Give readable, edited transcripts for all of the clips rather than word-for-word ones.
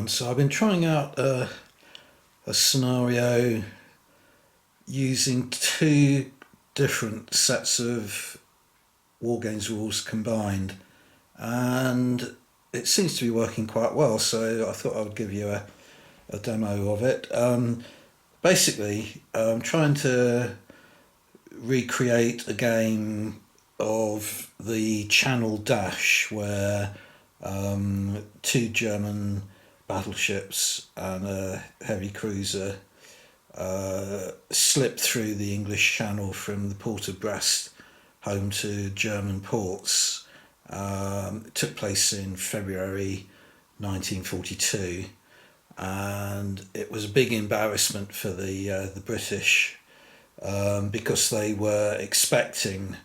So I've been trying out a scenario using two different sets of war games rules combined, and it seems to be working quite well. So I thought I would give you a demo of it. Basically, I'm trying to recreate a game of the Channel Dash where two German battleships and a heavy cruiser slipped through the English Channel from the port of Brest home to German ports. It took place in February 1942, and it was a big embarrassment for the British because they were expecting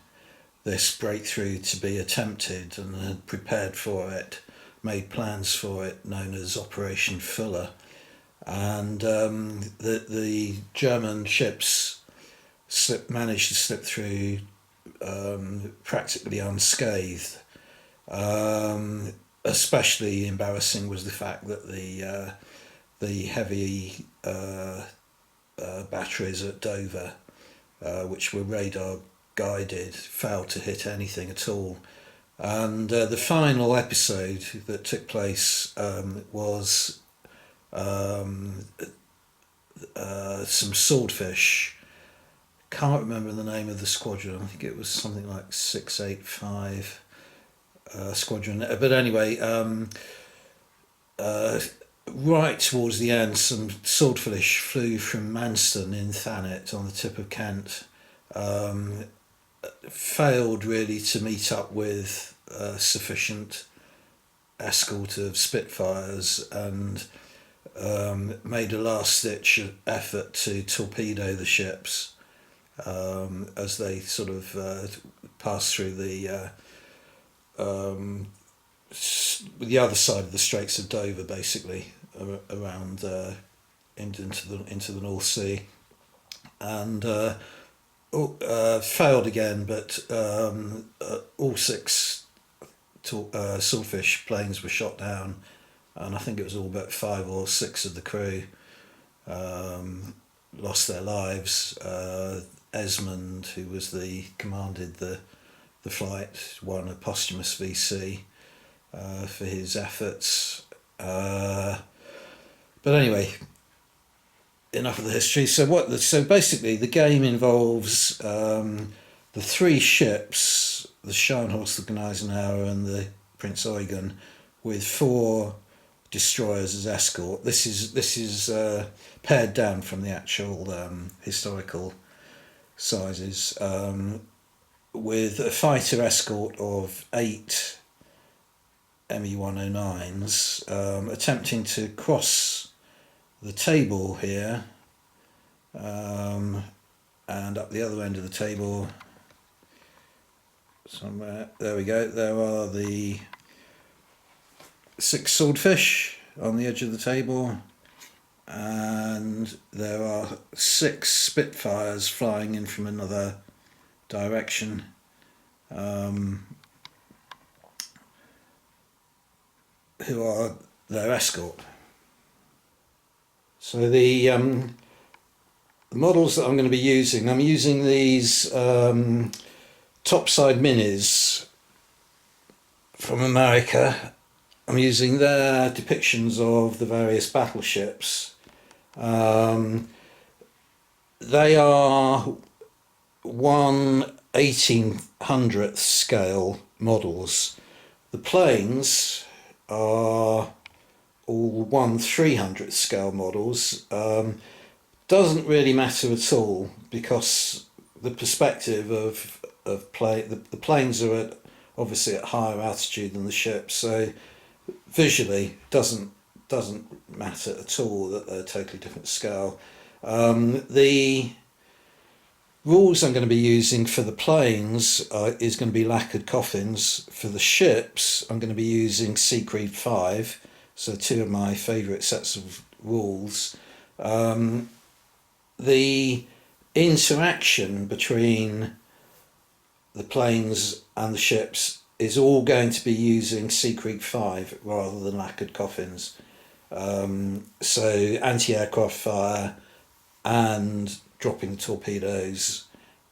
this breakthrough to be attempted and had prepared for it, made plans for it, known as Operation Fuller. And the German ships managed to slip through practically unscathed. Especially embarrassing was the fact that the heavy batteries at Dover, which were radar guided, failed to hit anything at all. And the final episode that took place was some swordfish. Can't remember the name of the squadron. I think it was something like 685 squadron. But anyway, right towards the end, some swordfish flew from Manston in Thanet on the tip of Kent. Failed really to meet up with sufficient escort of Spitfires, and made a last-ditch effort to torpedo the ships as they sort of passed through the other side of the Straits of Dover, basically around into the North Sea, and failed again. But all six swordfish planes were shot down, and I think it was all but 5 or 6 of the crew lost their lives. Esmond, who was commanded the flight, won a posthumous VC for his efforts. But anyway, enough of the history. So basically, the game involves the 3 ships: the Scharnhorst, the Gneisenauer, and the Prinz Eugen, with 4 destroyers as escort. This is pared down from the actual historical sizes, with a fighter escort of 8 Me-109s attempting to cross the table here, and up the other end of the table somewhere. There we go. There are the 6 swordfish on the edge of the table, and there are 6 Spitfires flying in from another direction. Who are their escort. So the models that I'm going to be using, I'm using these topside minis from America. I'm using their depictions of the various battleships. They are 1/1800th scale models. The planes are all 1/300th scale models. Doesn't really matter at all, because the perspective of the planes are obviously at higher altitude than the ships, so visually doesn't matter at all that they're totally different scale. The rules I'm going to be using for the planes is going to be Lacquered Coffins. For the ships, I'm going to be using Seekrieg 5, so 2 of my favourite sets of rules. The interaction between the planes and the ships is all going to be using Seekrieg 5 rather than Lacquered Coffins. So anti-aircraft fire and dropping torpedoes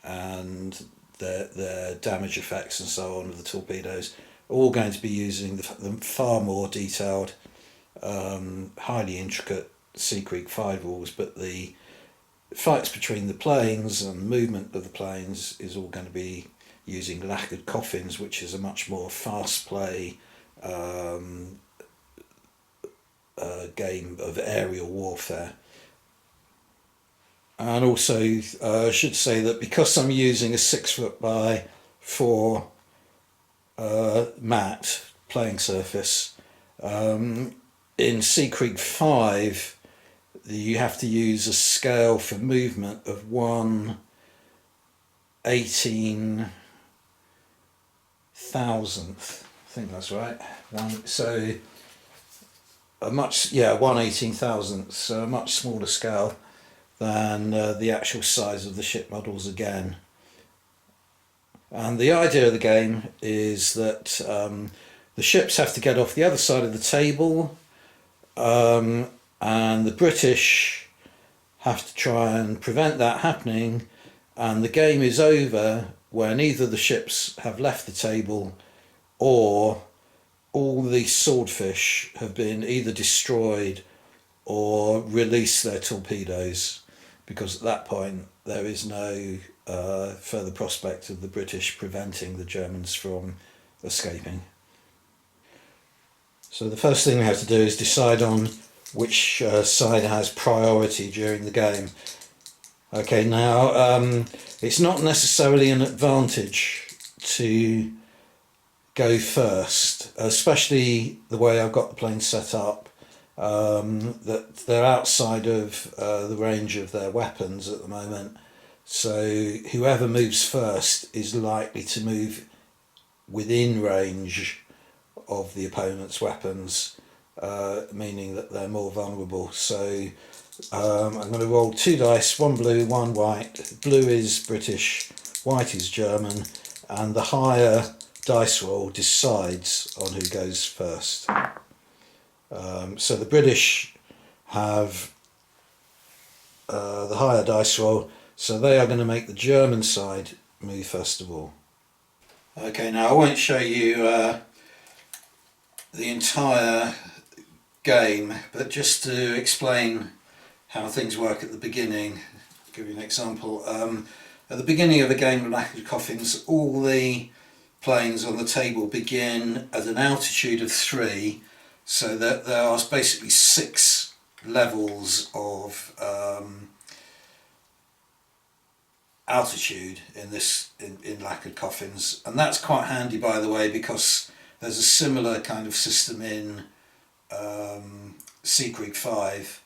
and their damage effects and so on of the torpedoes, all going to be using the far more detailed, highly intricate Seekrieg 5 rules, but the fights between the planes and movement of the planes is all going to be using Lacquered Coffins, which is a much more fast play game of aerial warfare. And also, I should say that because I'm using a 6 foot by 4 mat playing surface, in Seekrieg 5, you have to use a scale for movement of 1/18,000th. I think that's right. So a much 1/18,000th, so a much smaller scale than the actual size of the ship models again. And the idea of the game is that the ships have to get off the other side of the table, and the British have to try and prevent that happening, and the game is over when either the ships have left the table or all the swordfish have been either destroyed or release their torpedoes, because at that point there is no further prospect of the British preventing the Germans from escaping. So the first thing we have to do is decide on which side has priority during the game. Okay, now it's not necessarily an advantage to go first, especially the way I've got the plane set up, that they're outside of the range of their weapons at the moment. So whoever moves first is likely to move within range of the opponent's weapons, meaning that they're more vulnerable. So I'm going to roll 2 dice, 1 blue, 1 white. Blue is British, white is German, and the higher dice roll decides on who goes first. So the British have the higher dice roll, so they are going to make the German side move first of all. Okay, now I won't show you the entire game, but just to explain how things work at the beginning, I'll give you an example. At the beginning of a game of Lacquered Coffins, all the planes on the table begin at an altitude of 3, so that there are basically 6 levels of altitude in Lacquered Coffins, and that's quite handy, by the way, because there's a similar kind of system in Seekrieg 5,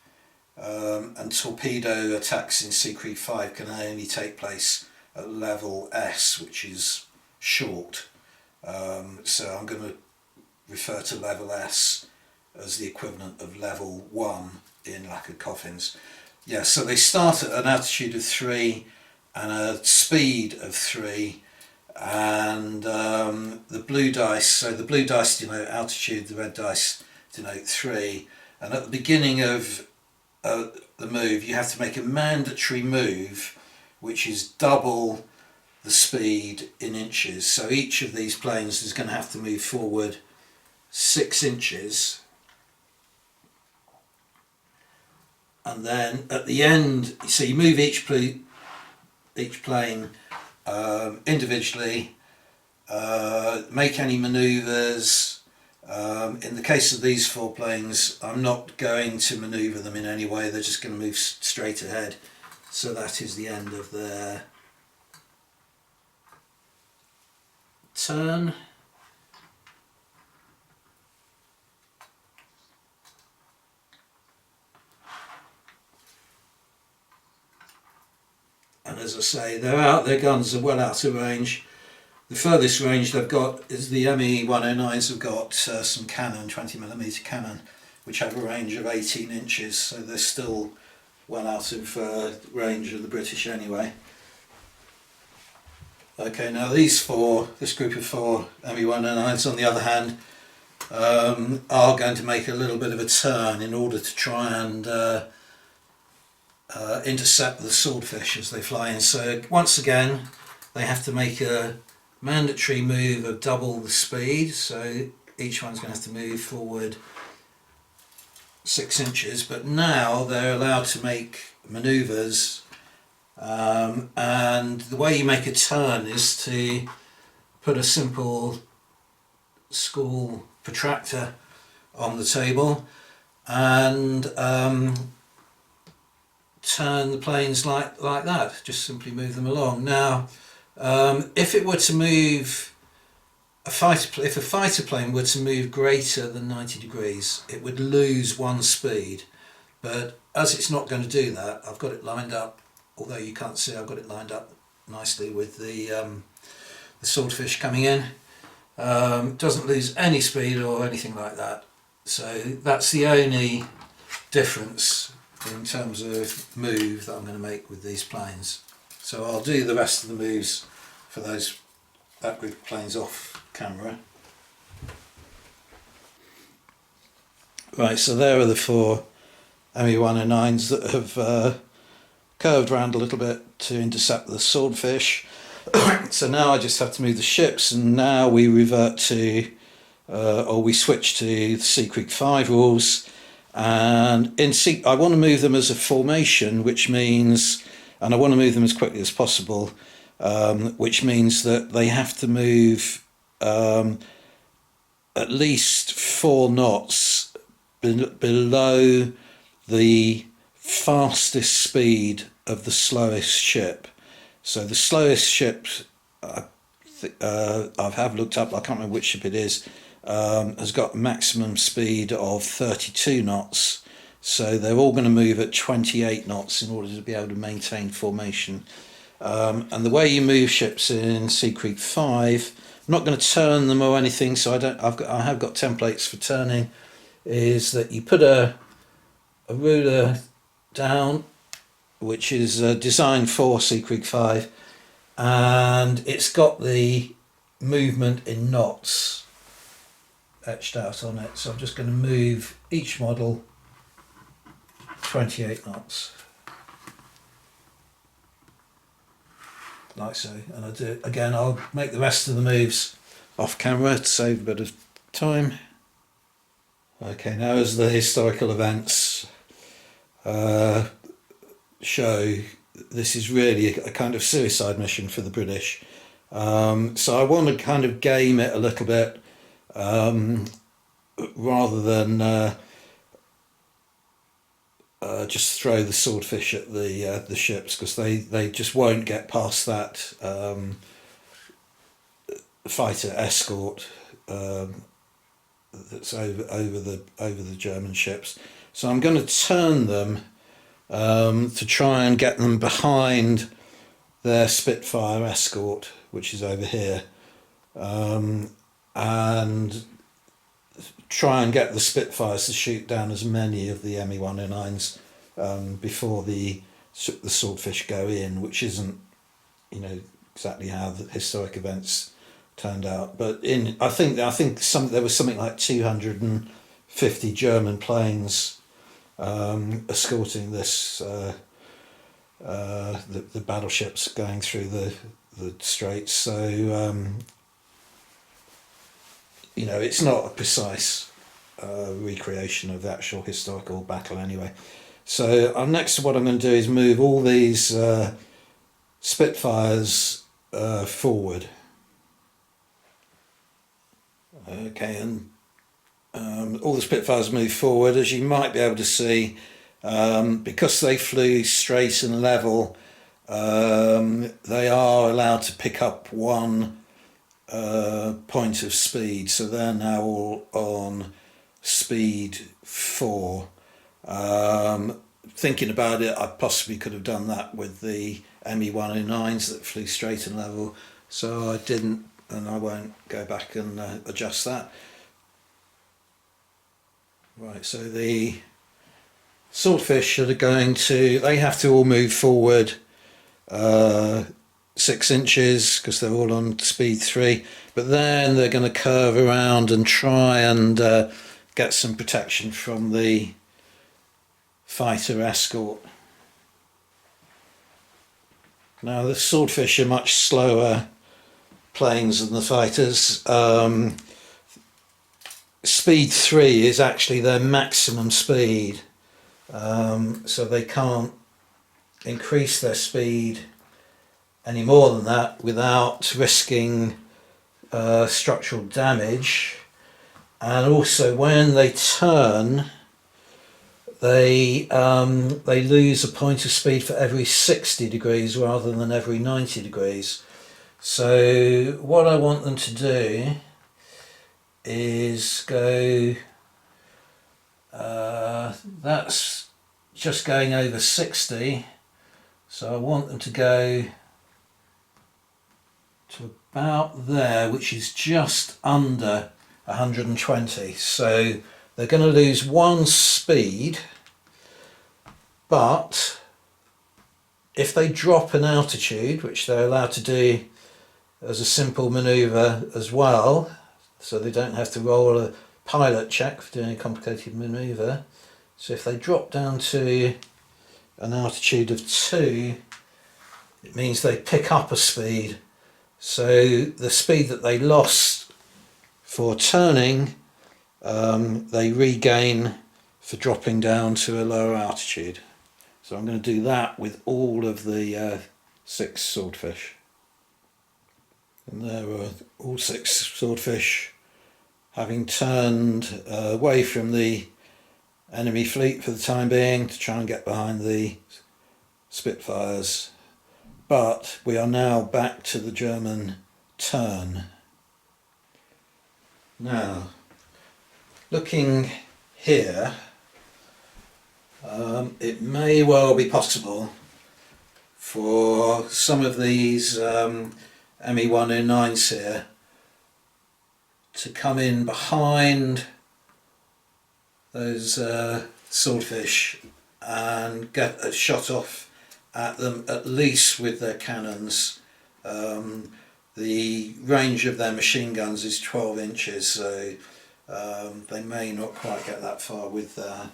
and torpedo attacks in Seekrieg 5 can only take place at level S, which is short. So I'm going to refer to level S as the equivalent of level 1 in Lacquered Coffins. Yeah, so they start at an altitude of 3 and a speed of 3, and the blue dice, so the blue dice denote altitude, the red dice denote 3, and at the beginning of the move you have to make a mandatory move which is double the speed in inches. So each of these planes is going to have to move forward 6 inches, and then at the end, so you move each plane individually, make any manoeuvres. In the case of these 4 planes, I'm not going to manoeuvre them in any way, they're just going to move straight ahead. So that is the end of their turn. And as I say, their guns are well out of range. The furthest range they've got is the ME-109s have got some cannon, 20mm cannon, which have a range of 18 inches, so they're still well out of range of the British anyway. Okay, now this group of 4 ME-109s on the other hand, are going to make a little bit of a turn in order to try and intercept the swordfish as they fly in. So once again, they have to make a mandatory move of double the speed, so each one's going to have to move forward 6 inches, but now they're allowed to make manoeuvres, and the way you make a turn is to put a simple school protractor on the table and turn the planes like that, just simply move them along. Now if it were to move if a fighter plane were to move greater than 90 degrees, it would lose 1 speed, but as it's not going to do that, I've got it lined up, although you can't see, I've got it lined up nicely with the swordfish coming in. Doesn't lose any speed or anything like that, so that's the only difference in terms of move that I'm going to make with these planes. So I'll do the rest of the moves for that group of planes off camera. Right, so there are the 4 ME-109s that have curved around a little bit to intercept the swordfish. So now I just have to move the ships, and now we revert to, or we switch to the Seekrieg 5 rules. And I want to move them as a formation, which means, and I want to move them as quickly as possible, which means that they have to move at least 4 knots below the fastest speed of the slowest ship. So the slowest ship, I have looked up, I can't remember which ship it is, has got maximum speed of 32 knots. So they're all going to move at 28 knots in order to be able to maintain formation. And the way you move ships in Seekrieg 5, I'm not going to turn them or anything, so I have got templates for turning, is that you put a ruler down, which is designed for Seekrieg 5, and it's got the movement in knots etched out on it. So I'm just going to move each model 28 knots, like so. And I do again, I'll make the rest of the moves off camera to save a bit of time. Okay, now as the historical events show, this is really a kind of suicide mission for the British. So I want to kind of game it a little bit, rather than just throw the swordfish at the ships, because they just won't get past that fighter escort that's over the German ships. So I'm going to turn them to try and get them behind their Spitfire escort, which is over here, and try and get the Spitfires to shoot down as many of the ME-109s before the swordfish go in, which isn't, exactly how the historic events turned out. But I think there was something like 250 German planes escorting this the battleships going through the straits. So it's not a precise recreation of the actual historical battle anyway. So next, what I'm going to do is move all these Spitfires forward. Okay, and all the Spitfires move forward, as you might be able to see, because they flew straight and level. They are allowed to pick up 1 point of speed, so they're now all on speed 4. Thinking about it, I possibly could have done that with the ME-109s that flew straight and level, so I didn't, and I won't go back and adjust that. Right, so the swordfish they have to all move forward 6 inches because they're all on speed 3, but then they're going to curve around and try and get some protection from the fighter escort. Now the swordfish are much slower planes than the fighters. Speed 3 is actually their maximum speed, so they can't increase their speed any more than that without risking structural damage. And also when they turn, they lose a point of speed for every 60 degrees rather than every 90 degrees. So what I want them to do is go, that's just going over 60, so I want them to go to about there, which is just under 120. So they're going to lose 1 speed, but if they drop an altitude, which they're allowed to do as a simple manoeuvre as well, so they don't have to roll a pilot check for doing a complicated manoeuvre. So if they drop down to an altitude of 2, it means they pick up a speed. So the speed that they lost for turning, they regain for dropping down to a lower altitude. So I'm going to do that with all of the 6 swordfish. And there are all 6 swordfish having turned away from the enemy fleet for the time being to try and get behind the Spitfires. But we are now back to the German turn. Now, looking here, it may well be possible for some of these ME-109s here to come in behind those swordfish and get a shot off at them, at least with their cannons. The range of their machine guns is 12 inches, so they may not quite get that far with their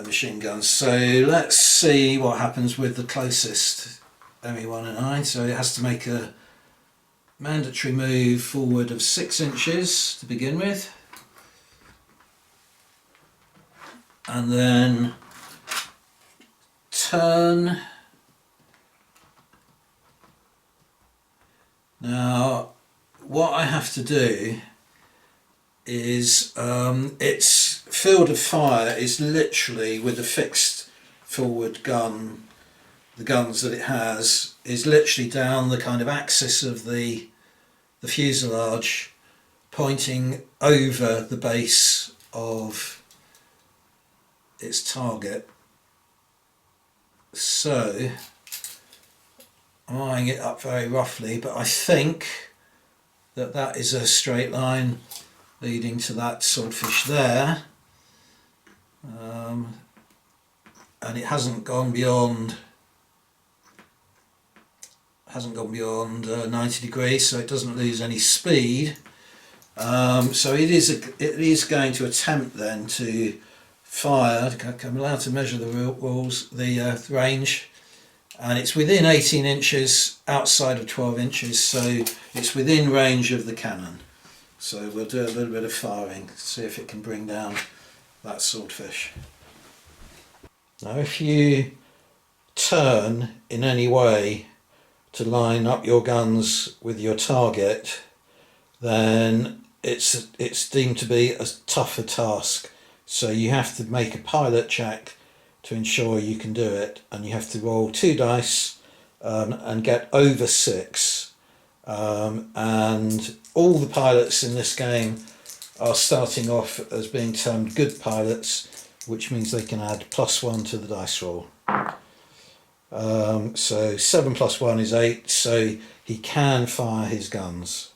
machine guns. So let's see what happens with the closest ME-109. So it has to make a mandatory move forward of 6 inches to begin with, and then turn. Now what I have to do is its field of fire is literally, with a fixed forward gun, the guns that it has, is literally down the kind of axis of the fuselage, pointing over the base of its target. So I'm eyeing it up very roughly, but I think that that is a straight line leading to that swordfish there, and it hasn't gone beyond 90 degrees, so it doesn't lose any speed. So it is going to attempt then to fire. I'm allowed to measure the range, and it's within 18 inches outside of 12 inches, so it's within range of the cannon. So we'll do a little bit of firing, see if it can bring down that swordfish. Now if you turn in any way to line up your guns with your target, then it's deemed to be a tougher task. So you have to make a pilot check to ensure you can do it, and you have to roll 2 dice and get over 6. And all the pilots in this game are starting off as being termed good pilots, which means they can add +1 to the dice roll. So 7 + 1 is 8, so he can fire his guns.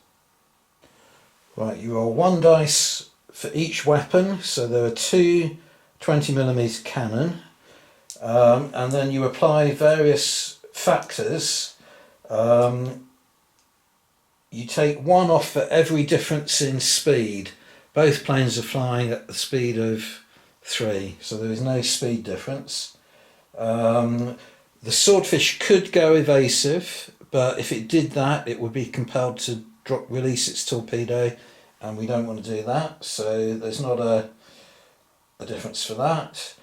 Right, you roll 1 dice for each weapon, so there are 2 20mm cannon, and then you apply various factors. You take one off for every difference in speed. Both planes are flying at the speed of 3, so there is no speed difference. The swordfish could go evasive, but if it did that, it would be compelled to release its torpedo, and we don't want to do that, so there's not a difference for that.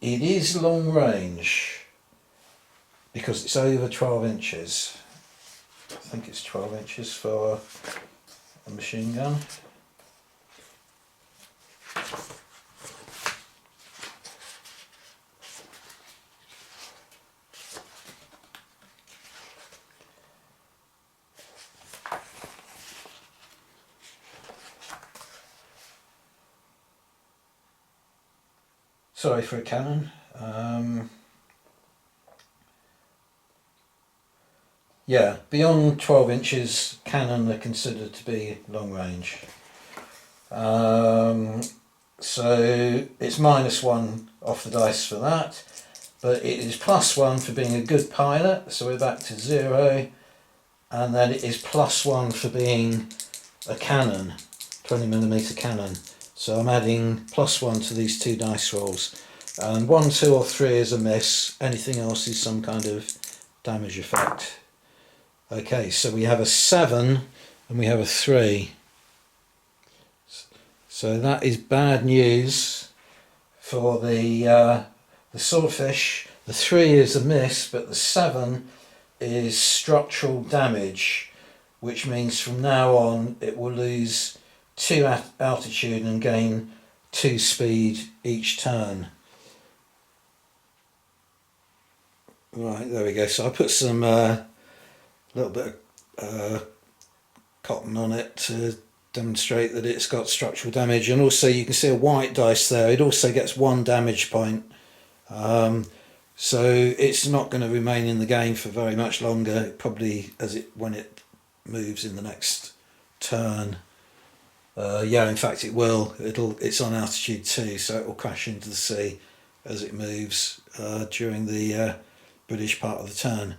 It is long range because it's over 12 inches. I think it's 12 inches for a machine gun. Sorry, for a cannon. Yeah, beyond 12 inches, cannon are considered to be long range. So it's -1 off the dice for that, but it is +1 for being a good pilot, so we're back to 0, and then it is +1 for being a cannon, 20mm cannon. So I'm adding +1 to these 2 dice rolls, and 1, 2 or 3 is a miss, anything else is some kind of damage effect. Okay, so we have a 7 and we have a 3. So that is bad news for the swordfish. The 3 is a miss, but the 7 is structural damage, which means from now on it will lose 2 altitude and gain 2 speed each turn. Right, there we go. So I put some little bit of cotton on it to demonstrate that it's got structural damage, and also you can see a white dice there. It also gets 1 damage point, so it's not going to remain in the game for very much longer. Probably when it moves in the next turn. Yeah, in fact it will. It's on altitude 2, so it will crash into the sea as it moves during the British part of the turn.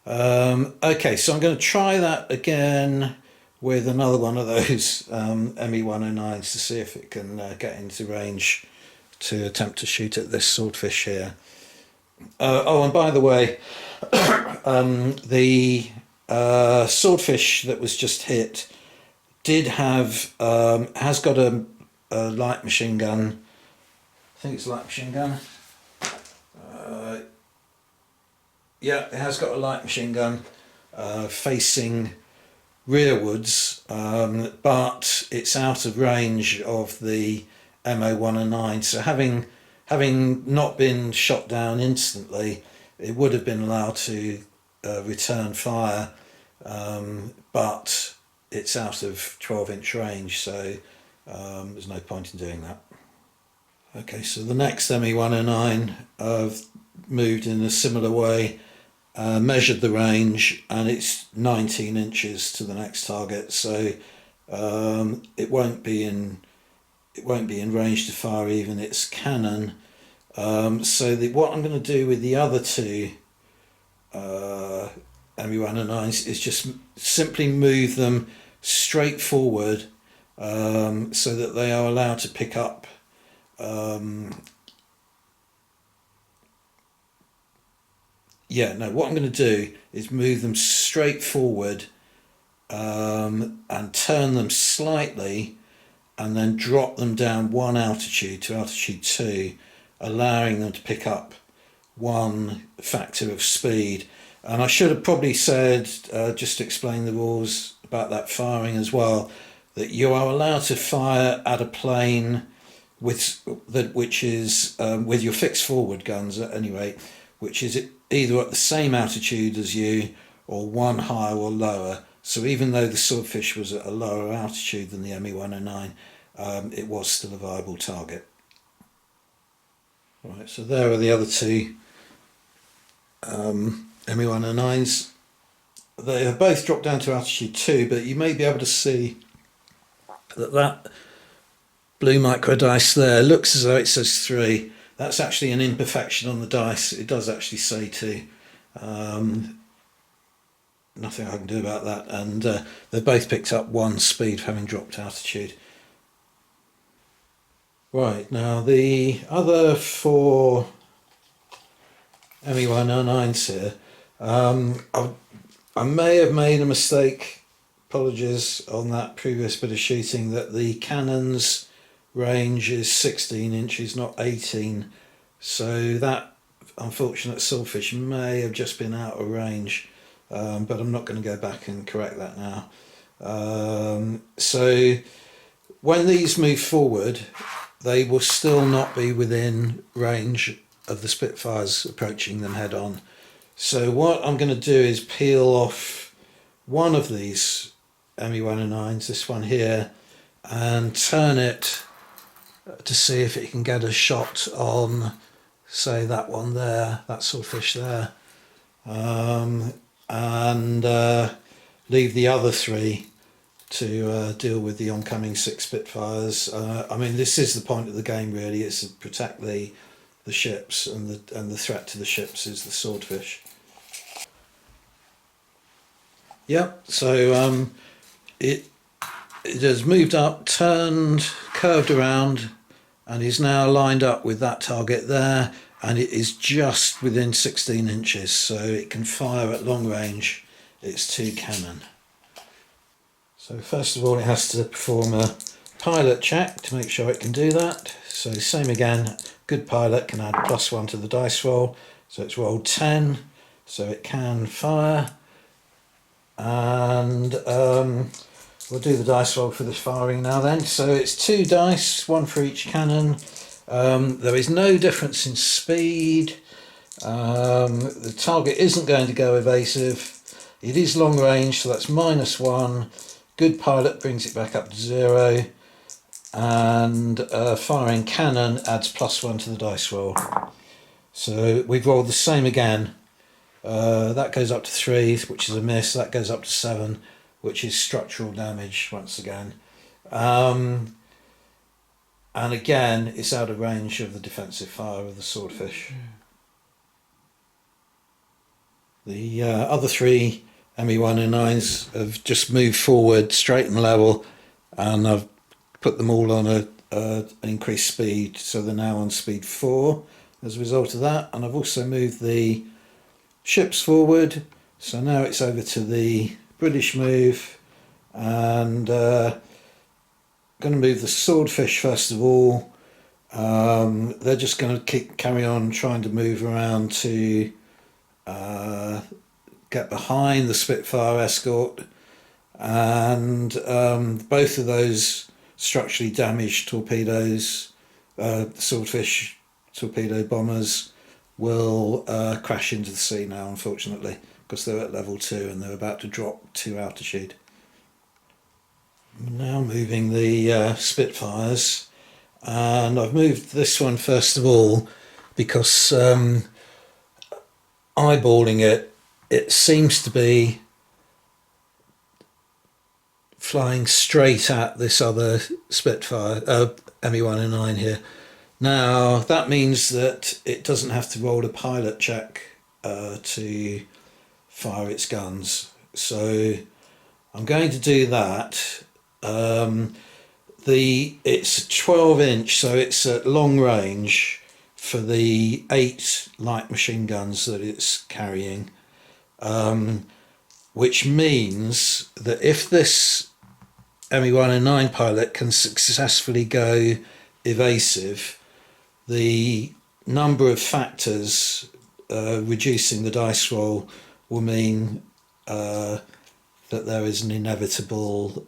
Okay, so I'm going to try that again with another one of those ME-109s to see if it can get into range to attempt to shoot at this swordfish here. Oh, and by the way, the swordfish that was just hit has got a light machine gun. I think it's a light machine gun. Yeah, it has got a light machine gun facing rearwards, but it's out of range of the MO-109. So having not been shot down instantly, it would have been allowed to return fire, but it's out of 12-inch range, so there's no point in doing that. Okay, so the next ME-109 I've moved in a similar way, measured the range, and it's 19 inches to the next target, so it won't be in range to fire even its cannon. So what I'm going to do with the other 2 ME-109s is just simply move them straight forward, so that they are allowed to pick up what I'm going to do is move them straight forward and turn them slightly, and then drop them down 1 altitude to altitude 2, allowing them to pick up 1 factor of speed. And I should have probably said, just to explain the rules about that firing as well, that you are allowed to fire at a plane which is with your fixed forward guns at any rate, which is either at the same altitude as you or 1 higher or lower. So even though the swordfish was at a lower altitude than the ME-109, it was still a viable target. Right, so there are the other 2 ME-109s. They have both dropped down to altitude 2, but you may be able to see that blue micro dice there looks as though it says 3, That's actually an imperfection on the dice. It does actually say to. Nothing I can do about that, and they both picked up 1 speed for having dropped altitude. Right, now the other 4 ME109s here, I may have made a mistake, apologies, on that previous bit of shooting, that the cannon's range is 16 inches, not 18, so that unfortunate swordfish may have just been out of range. But I'm not going to go back and correct that now. So when these move forward, they will still not be within range of the Spitfires approaching them head on. So what I'm going to do is peel off one of these ME109s, this one here, and turn it to see if it can get a shot on, say, that one there, that swordfish there. And leave the other 3 to deal with the oncoming 6 Spitfires. I mean, this is the point of the game, really. It's to protect the ships, and the threat to the ships is the swordfish. Yep. So it has moved up, turned, curved around, and is now lined up with that target there. And it is just within 16 inches, so it can fire at long range its 2 cannon. So first of all, it has to perform a pilot check to make sure it can do that. So same again, good pilot can add +1 to the dice roll. So it's rolled 10, so it can fire. And we'll do the dice roll for this firing now then. So it's 2 dice, 1 for each cannon. There is no difference in speed. The target isn't going to go evasive. It is long range, so that's -1. Good pilot brings it back up to 0. And firing cannon adds +1 to the dice roll. So we've rolled the same again. That goes up to 3, which is a miss. That goes up to 7, which is structural damage once again. And again, it's out of range of the defensive fire of the swordfish. The other 3 ME109s have just moved forward straight and level, and I've put them all on an increased speed, so they're now on speed 4 as a result of that. And I've also moved the ships forward, so now it's over to the British move, and going to move the swordfish first of all. They're just going to carry on trying to move around to get behind the Spitfire escort, and both of those structurally damaged torpedoes, swordfish torpedo bombers, will crash into the sea now, unfortunately, because they're at level 2 and they're about to drop to altitude. Now moving the Spitfires, and I've moved this one first of all because eyeballing it seems to be flying straight at this other Spitfire, ME109 here. Now that means that it doesn't have to roll a pilot check to fire its guns, so I'm going to do that. It's 12 inch, so it's at long range for the 8 light machine guns that it's carrying, which means that if this ME109 pilot can successfully go evasive, the number of factors reducing the dice roll will mean that there is an inevitable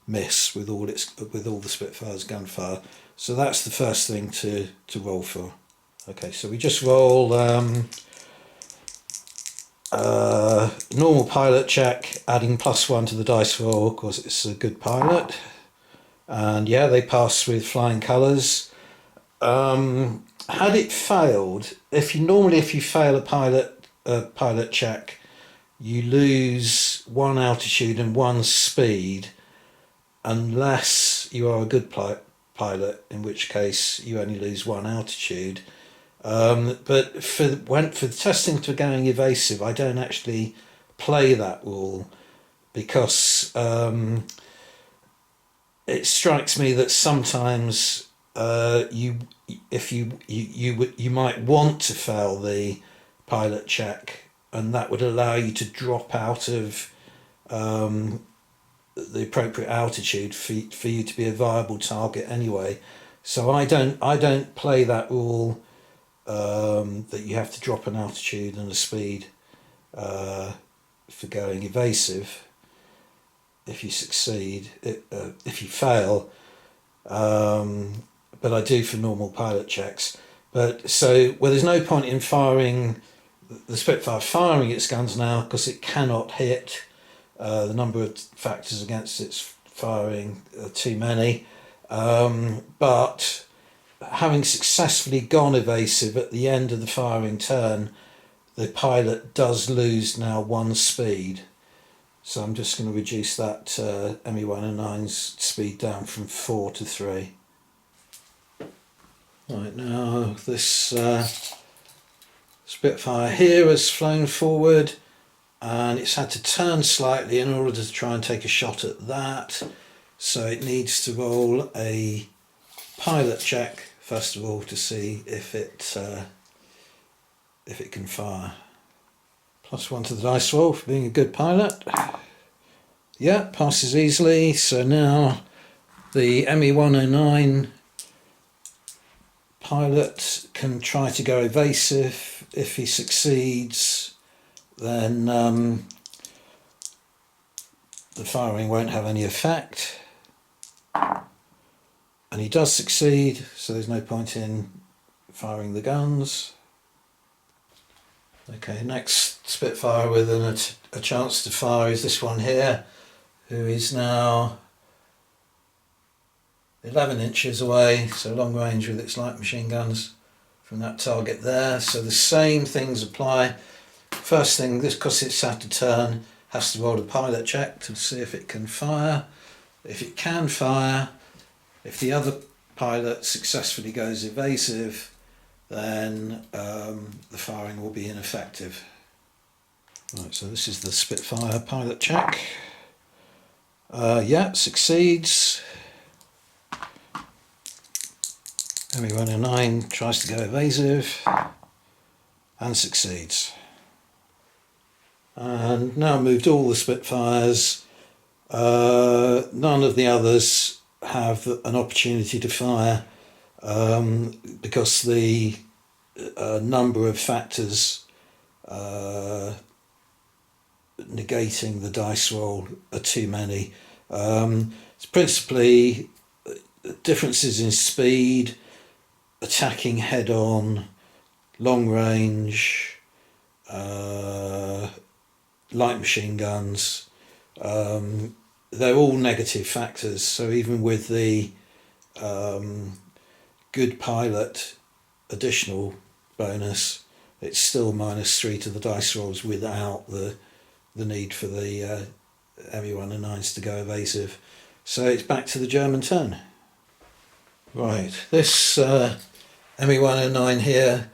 miss with all the Spitfire's gunfire. So that's the first thing to roll for. Okay, so we just roll normal pilot check, adding +1 to the dice roll because it's a good pilot, and yeah, they pass with flying colours. Had it failed, if you fail a pilot check, you lose 1 altitude and 1 speed, unless you are a good pilot, in which case you only lose 1 altitude. But for the testing to going evasive, I don't actually play that rule, because it strikes me that sometimes you might want to fail the pilot check, and that would allow you to drop out of the appropriate altitude for you to be a viable target anyway. So I don't play that rule, that you have to drop an altitude and a speed for going evasive if you succeed. If you fail, but I do for normal pilot checks. But so, well, there's no point in firing the Spitfire firing its guns now, because it cannot hit. The number of factors against its firing are too many. But having successfully gone evasive at the end of the firing turn, the pilot does lose now 1 speed. So I'm just going to reduce that ME-109's speed down from 4 to 3. Right, now this Spitfire here has flown forward, and it's had to turn slightly in order to try and take a shot at that. So it needs to roll a pilot check first of all to see if it can fire. +1 to the dice roll for being a good pilot. Yeah, passes easily. So now the ME-109 pilot can try to go evasive. If he succeeds, then the firing won't have any effect. And he does succeed, so there's no point in firing the guns. Okay, next Spitfire with a chance to fire is this one here, who is now 11 inches away, so long range with its light machine guns from that target there. So the same things apply. First thing, this, because it's had to turn, has to roll a pilot check to see if it can fire. If it can fire, if the other pilot successfully goes evasive, then the firing will be ineffective. Right, so this is the Spitfire pilot check. Yeah, succeeds. ME-109 tries to go evasive and succeeds. And now moved all the Spitfires. None of the others have an opportunity to fire, because the number of factors negating the dice roll are too many. It's principally differences in speed, attacking head on, long range, light machine guns. They're all negative factors, so even with the good pilot additional bonus, it's still -3 to the dice rolls without the need for the ME-109s to go evasive. So it's back to the German turn. Right, this ME-109 here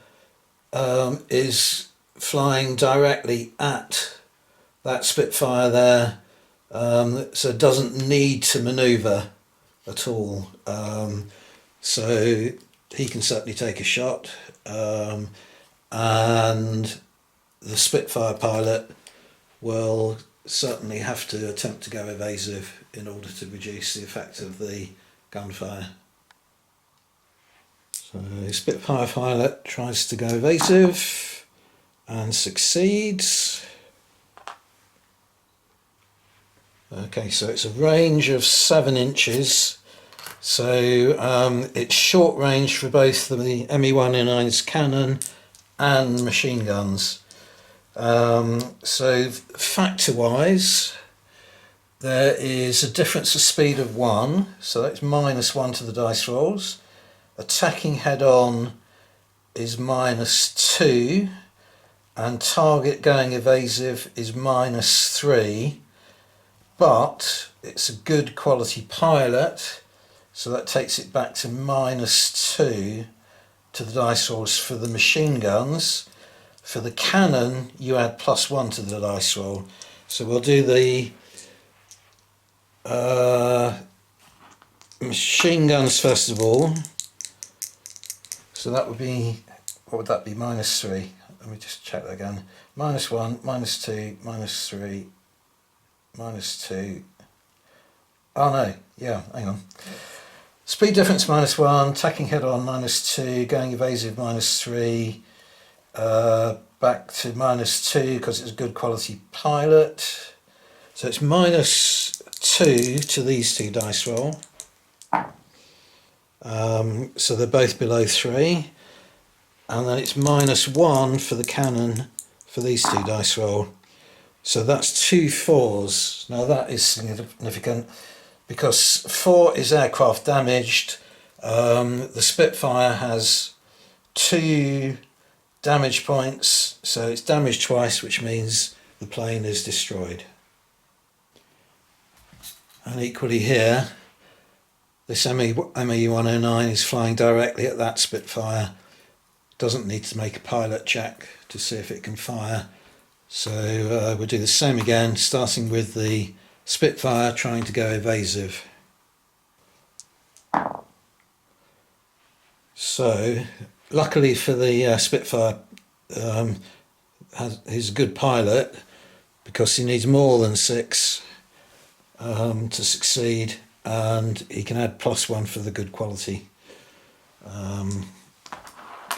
is flying directly at that Spitfire there, so it doesn't need to manoeuvre at all. So he can certainly take a shot, and the Spitfire pilot will certainly have to attempt to go evasive in order to reduce the effect of the gunfire. So the Spitfire pilot tries to go evasive and succeeds. Okay, so it's a range of 7 inches. So it's short range for both the ME-109's cannon and machine guns. So factor-wise, there is a difference of speed of 1, so that's -1 to the dice rolls. Attacking head-on is -2, and target going evasive is -3. But it's a good quality pilot, So that takes it back to -2 to the dice rolls for the machine guns. For the cannon, you add +1 to the dice roll. So we'll do the machine guns first of all. So that would be, what would that be? -3. Let me just check that again. -1, -2, -3, -2. Oh no, yeah, hang on. Speed difference -1, tacking head on -2, going evasive -3, back to -2 because it's a good quality pilot. So it's -2 to these two dice roll. So they're both below 3. And then it's -1 for the cannon for these two dice roll. So that's 2 4s. Now that is significant because 4 is aircraft damaged. The Spitfire has 2 damage points, so it's damaged twice, which means the plane is destroyed. And equally here, this ME-109 is flying directly at that Spitfire. Doesn't need to make a pilot check to see if it can fire. So we'll do the same again, starting with the Spitfire trying to go evasive. So luckily for the Spitfire, he's a good pilot because he needs more than 6 to succeed, and he can add +1 for the good quality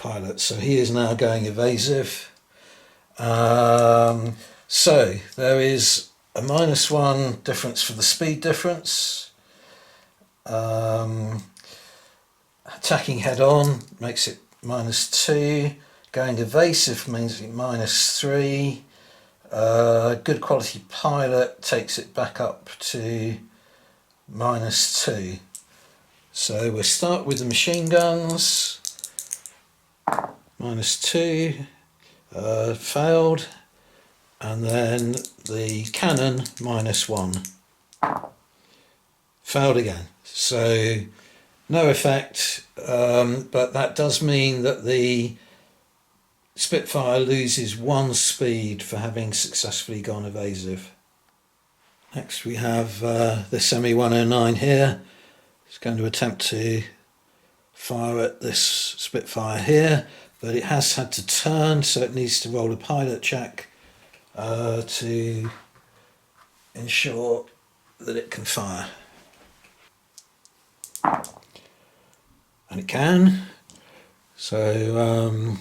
pilot. So he is now going evasive. So there is a -1 difference for the speed difference. Attacking head on makes it -2. Going evasive means it -3. Good quality pilot takes it back up to -2. So we'll start with the machine guns. -2, failed, and then the cannon -1, failed again. So no effect, but that does mean that the Spitfire loses 1 speed for having successfully gone evasive. Next we have this ME-109 here. It's going to attempt to fire at this Spitfire here, but it has had to turn, so it needs to roll a pilot check to ensure that it can fire. And it can. So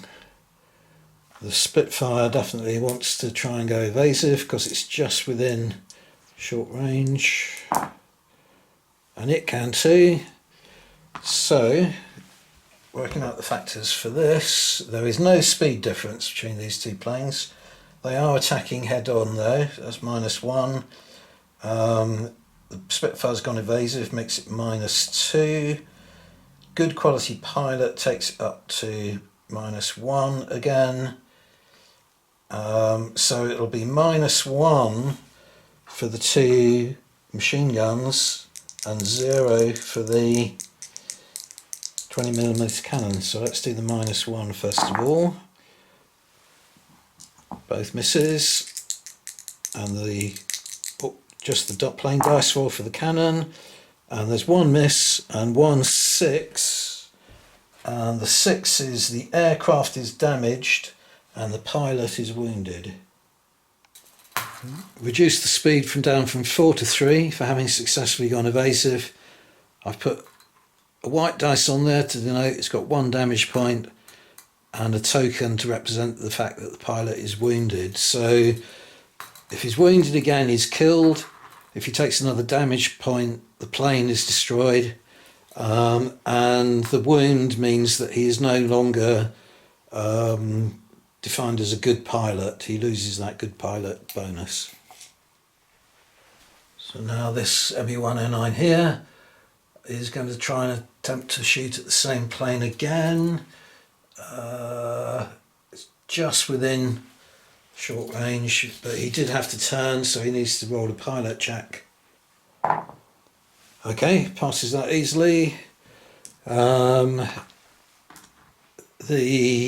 the Spitfire definitely wants to try and go evasive because it's just within short range, and it can too. So working out the factors for this, there is no speed difference between these two planes. They are attacking head on though, that's -1. The Spitfire's gone evasive, makes it -2. Good quality pilot takes it up to -1 again. So it'll be -1 for the 2 machine guns and 0 for the 20mm cannon. So let's do the -1 first of all. Both misses, and just the dot plane dice roll for the cannon, and there's 1 miss and 1 6, and the 6 is the aircraft is damaged and the pilot is wounded. Reduce the speed down from 4 to 3 for having successfully gone evasive. I've put a white dice on there to denote it's got 1 damage point and a token to represent the fact that the pilot is wounded. So if he's wounded again, he's killed. If he takes another damage point, the plane is destroyed. And the wound means that he is no longer defined as a good pilot. He loses that good pilot bonus. So now this ME-109 here is going to try and attempt to shoot at the same plane again. It's just within short range, but he did have to turn, so he needs to roll a pilot check. Okay, passes that easily. The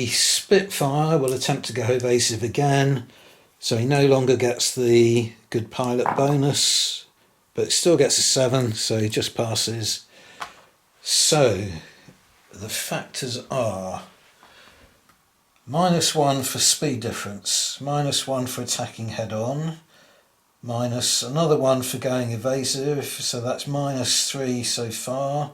Spitfire will attempt to go evasive again, so he no longer gets the good pilot bonus, but it still gets a 7, so he just passes. So the factors are -1 for speed difference, -1 for attacking head on, minus another 1 for going evasive, so that's -3 so far.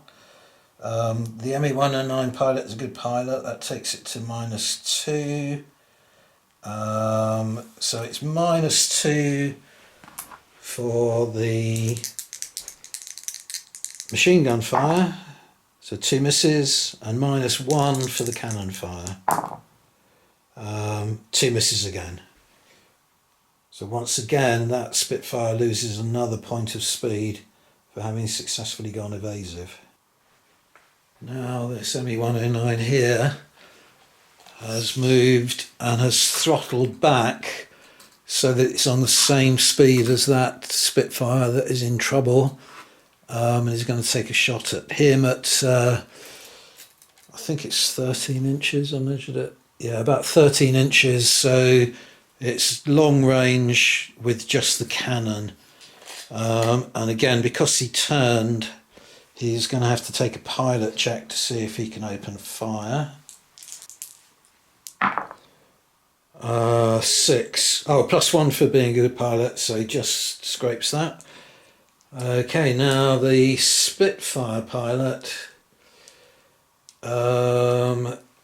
The ME109 pilot is a good pilot, that takes it to -2. So it's -2 for the machine gun fire, so 2 misses, and -1 for the cannon fire. 2 misses again. So once again that Spitfire loses another point of speed for having successfully gone evasive. Now this ME109 here has moved and has throttled back so that it's on the same speed as that Spitfire that is in trouble, and he's going to take a shot at him at I think it's 13 inches, I measured it. Yeah, about 13 inches, so it's long range with just the cannon. And again, because he turned, he's going to have to take a pilot check to see if he can open fire. 6. Oh, +1 for being a good pilot, so he just scrapes that. Okay, now the Spitfire pilot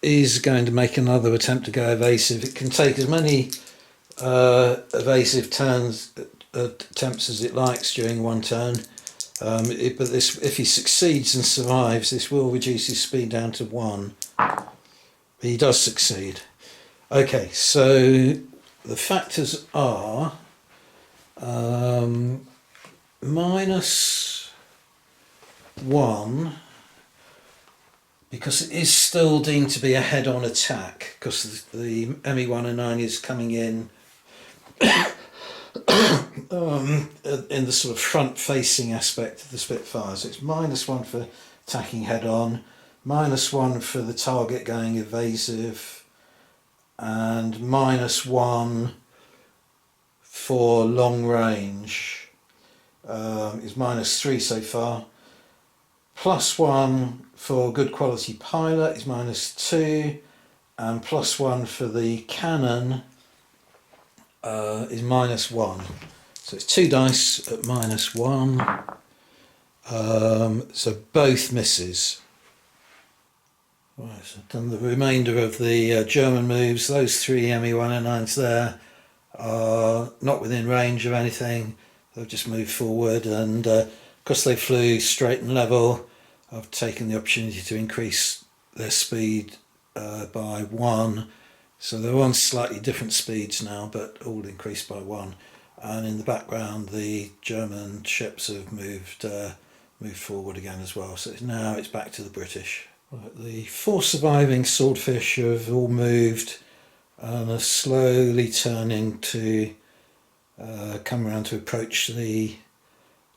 is going to make another attempt to go evasive. It can take as many evasive attempts as it likes during one turn, but if he succeeds and survives, this will reduce his speed down to 1. But he does succeed. Okay, so the factors are -1, because it is still deemed to be a head-on attack, because the ME109 is coming in in the sort of front-facing aspect of the Spitfire. So it's -1 for attacking head-on, -1 for the target going evasive, and -1 for long range. Is -3 so far. +1 for good quality pilot is -2, and +1 for the cannon is -1. So it's 2 dice at -1. So both misses. Right, so I've done the remainder of the German moves. Those 3 ME109s there are not within range of anything. They've just moved forward, and because they flew straight and level, I've taken the opportunity to increase their speed by 1. So they're on slightly different speeds now, but all increased by 1. And in the background, the German ships have moved forward again as well. So now it's back to the British. Right, the 4 surviving swordfish have all moved and are slowly turning to come around to approach the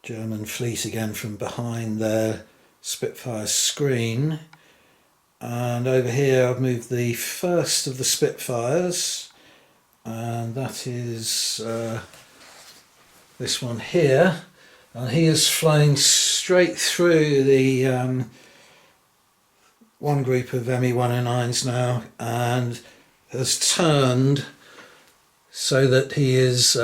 German fleet again from behind their Spitfire screen. And over here I've moved the first of the Spitfires, and that is this one here, and he is flying straight through the one group of ME109s now, and has turned so that he is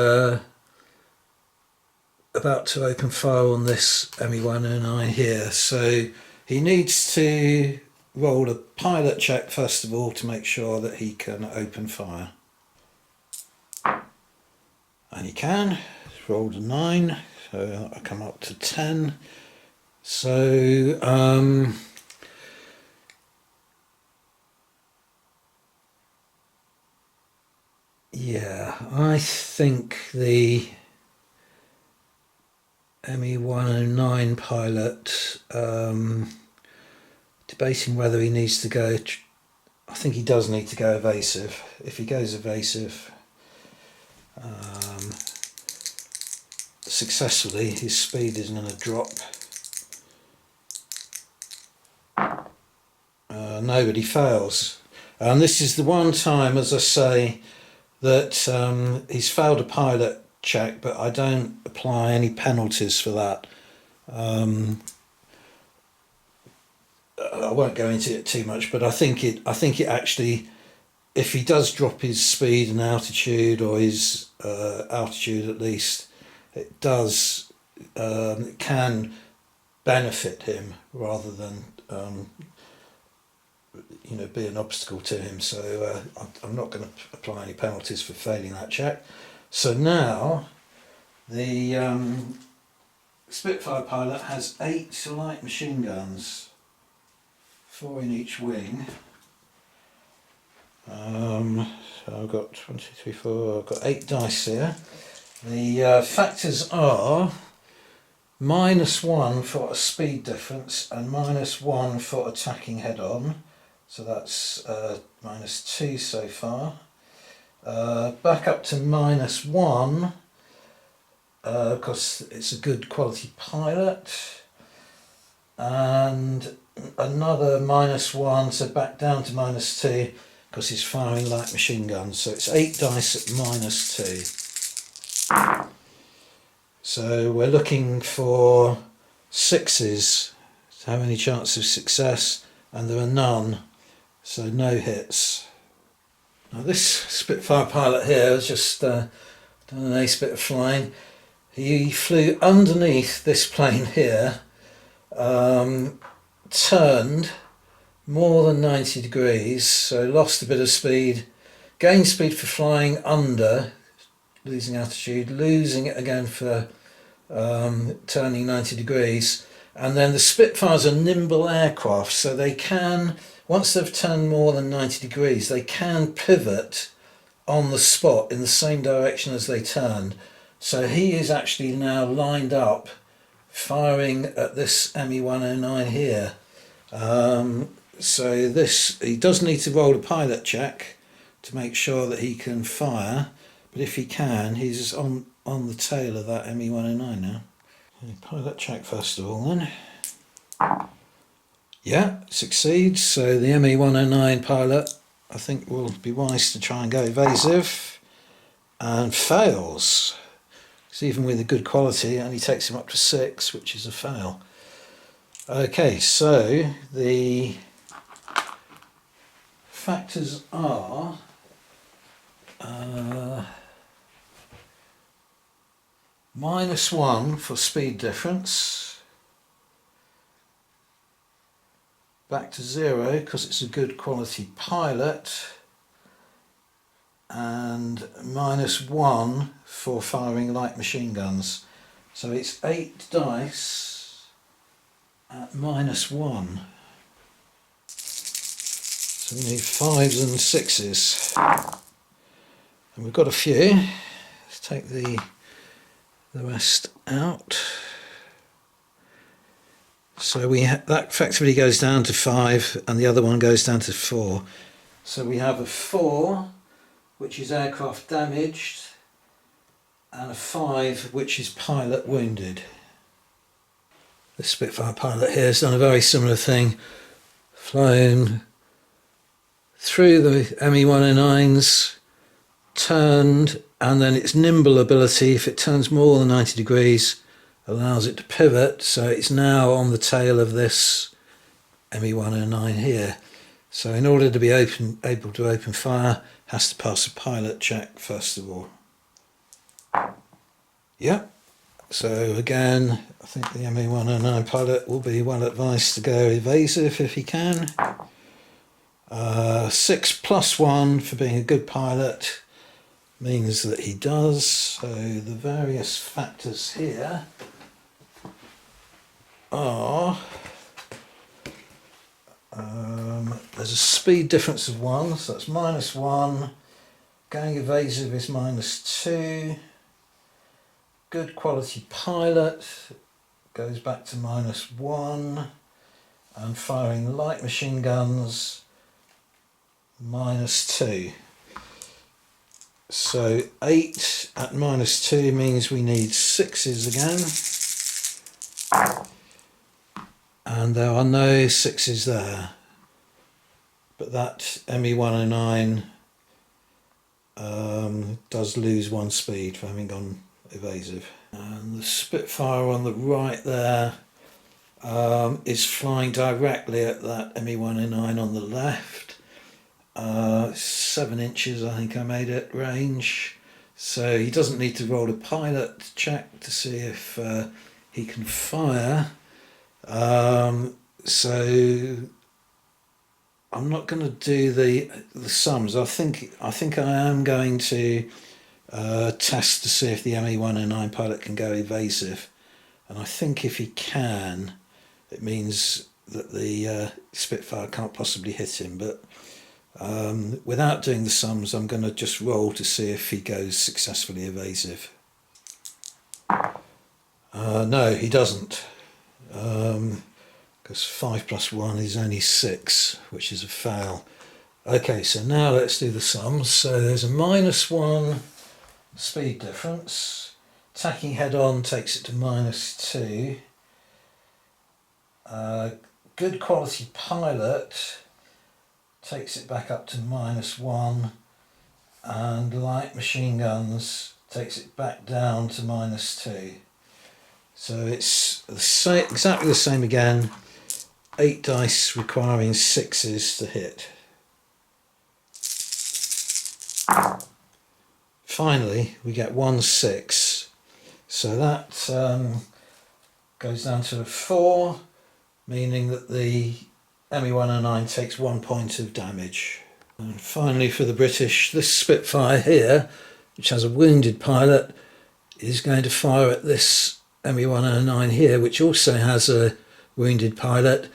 about to open fire on this ME109 here. So he needs to roll a pilot check first of all to make sure that he can open fire. And he can. He's rolled a 9, so I come up to 10. So yeah, I think the ME109 pilot, debating whether he needs to go, I think he does need to go evasive. If he goes evasive successfully, his speed is going to drop nobody fails. And this is the one time, as I say, that he's failed a pilot check, but I don't apply any penalties for that. I won't go into it too much, but I think it actually, if he does drop his speed and altitude, or his altitude at least, it does it can benefit him rather than be an obstacle to him. So I'm not going to apply any penalties for failing that check. So now the Spitfire pilot has 8 light machine guns, 4 in each wing. So I've got 1, 2, 3, 4. I've got 8 dice here. The factors are -1 for a speed difference and -1 for attacking head-on. So that's -2 so far. Back up to -1 because it's a good quality pilot, and another -1, so back down to -2 because he's firing light machine guns. So it's 8 dice at -2. So we're looking for 6s to have any chance of success, and there are none, so no hits. Now this Spitfire pilot here has just done an ace bit of flying. He flew underneath this plane here, turned more than 90 degrees, so lost a bit of speed, gained speed for flying under, losing altitude, losing it again for turning 90 degrees. And then the Spitfires are nimble aircraft, so they can, once they've turned more than 90 degrees, they can pivot on the spot in the same direction as they turned. So he is actually now lined up firing at this ME-109 here. So he does need to roll a pilot check to make sure that he can fire, but if he can, he's on the tail of that ME-109 now. Pilot check first of all then. Yeah, succeeds. So the ME-109 pilot, I think, will be wise to try and go evasive, and fails. Because even with a good quality, it only takes him up to 6, which is a fail. Okay, so the factors are -1 for speed difference, back to 0 because it's a good quality pilot, and -1 for firing light machine guns. So it's 8 dice at -1. So we need 5s and 6s. And we've got a few. Let's take the rest out. So that effectively goes down to 5, and the other one goes down to 4. So we have a 4, which is aircraft damaged, and a 5, which is pilot wounded. The Spitfire pilot here has done a very similar thing, flown through the ME-109s, turned, and then its nimble ability, if it turns more than 90 degrees, allows it to pivot, so it's now on the tail of this ME-109 here. So in order to be able to open fire, has to pass a pilot check first of all. Yeah, so again, I think the ME-109 pilot will be well advised to go evasive if he can. 6 + 1 for being a good pilot means that he does. So the various factors here are there's a speed difference of 1, so that's -1. Going evasive is -2. Good quality pilot goes back to -1, and firing light machine guns -2. So 8 at -2 means we need 6s again, and there are no 6s there. but that ME109 does lose one speed for having gone evasive. And the Spitfire on the right there is flying directly at that ME109 on the left. 7 inches I think I made it range, so he doesn't need to roll a pilot check to see if he can fire. So I'm not going to do the sums. I think I am going to test to see if the ME109 pilot can go evasive, and I think if he can, it means that the Spitfire can't possibly hit him, but without doing the sums, I'm going to just roll to see if he goes successfully evasive. No, he doesn't, because 5 plus 1 is only 6, which is a fail. Okay, so now let's do the sums. So there's a -1 speed difference. Tacking head on takes it to -2. Good quality pilot takes it back up to -1, and light machine guns takes it back down to -2. So it's exactly the same again. 8 dice requiring 6s to hit. Finally, we get 1 6. So that goes down to a 4, meaning that the ME109 takes 1 point of damage. And finally, for the British, this Spitfire here, which has a wounded pilot, is going to fire at this ME109 here, which also has a wounded pilot.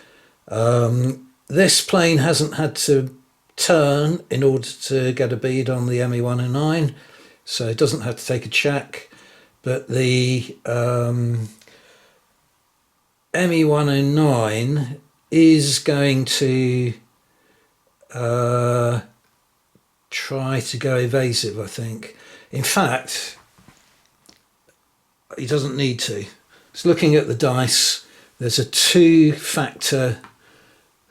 This plane hasn't had to turn in order to get a bead on the ME109, so it doesn't have to take a check, but the ME109 is going to try to go evasive, I think. In fact, he doesn't need to. So looking at the dice, there's a 2-factor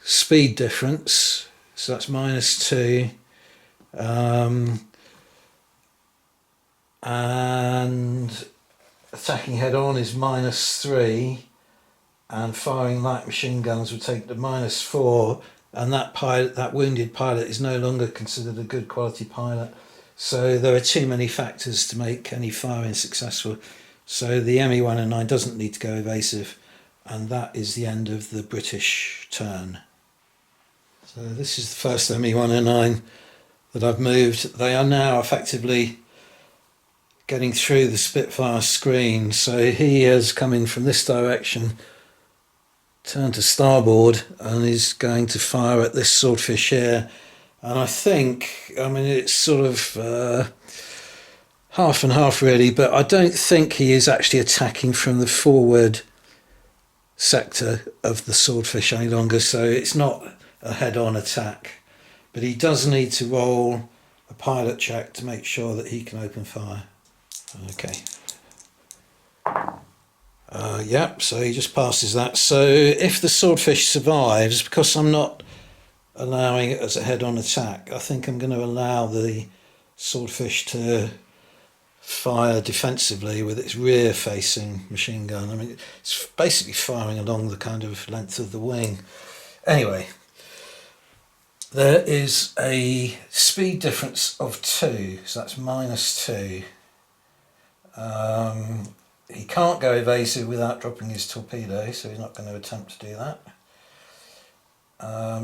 speed difference, so that's -2, and attacking head on is -3, and firing light machine guns would take it to -4, and that wounded pilot is no longer considered a good quality pilot. So there are too many factors to make any firing successful. So the ME109 doesn't need to go evasive, and that is the end of the British turn. So this is the first ME109 that I've moved. They are now effectively getting through the Spitfire screen. So he has come in from this direction, turned to starboard, and is going to fire at this swordfish here. And I mean, it's sort of half and half really, but I don't think he is actually attacking from the forward sector of the swordfish any longer, so it's not a head-on attack. But he does need to roll a pilot check to make sure that he can open fire. Okay. Yep, so he just passes that. So if the swordfish survives, because I'm not allowing it as a head-on attack, I think I'm going to allow the swordfish to fire defensively with its rear-facing machine gun. I mean, it's basically firing along the kind of length of the wing. Anyway, there is a speed difference of 2, so that's -2. He can't go evasive without dropping his torpedo, so he's not going to attempt to do that.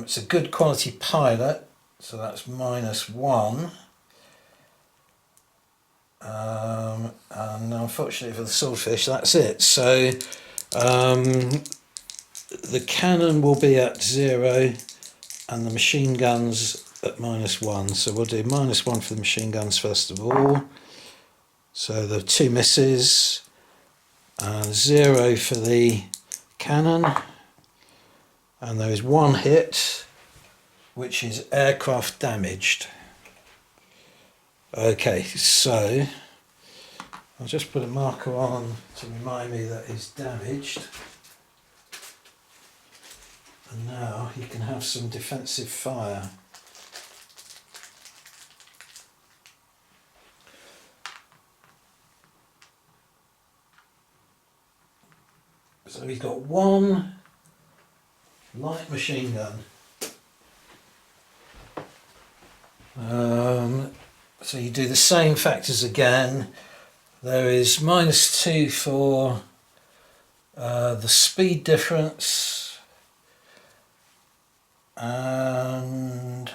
It's a good quality pilot, so that's -1. And unfortunately for the swordfish, that's it. So the cannon will be at 0 and the machine guns at -1. So we'll do -1 for the machine guns first of all. So the 2 misses, and 0 for the cannon, and there is 1 hit, which is aircraft damaged. Okay, so I'll just put a marker on to remind me that it's damaged. And now he can have some defensive fire. So he's got one light machine gun. So you do the same factors again. There is -2 for the speed difference, and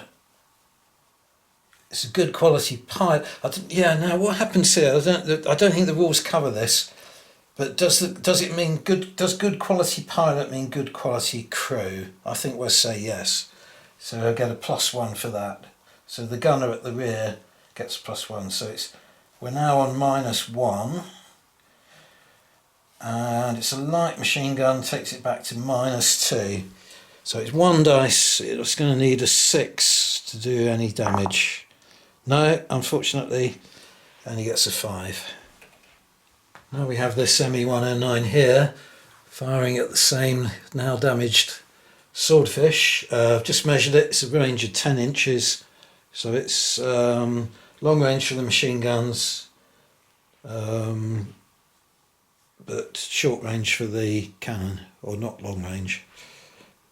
it's a good quality pilot. Now what happens here? I don't think the rules cover this, but does it mean good? Does good quality pilot mean good quality crew? I think we'll say yes. So I get a +1 for that. So the gunner at the rear gets +1. So we're now on -1, and it's a light machine gun, takes it back to -2. So it's 1 dice. It's going to need a 6 to do any damage. No, unfortunately, only gets a 5. Now we have this ME-109 here, firing at the same now damaged swordfish. I've just measured it. It's a range of 10 inches. So it's long range for the machine guns, but short range for the cannon, or not long range.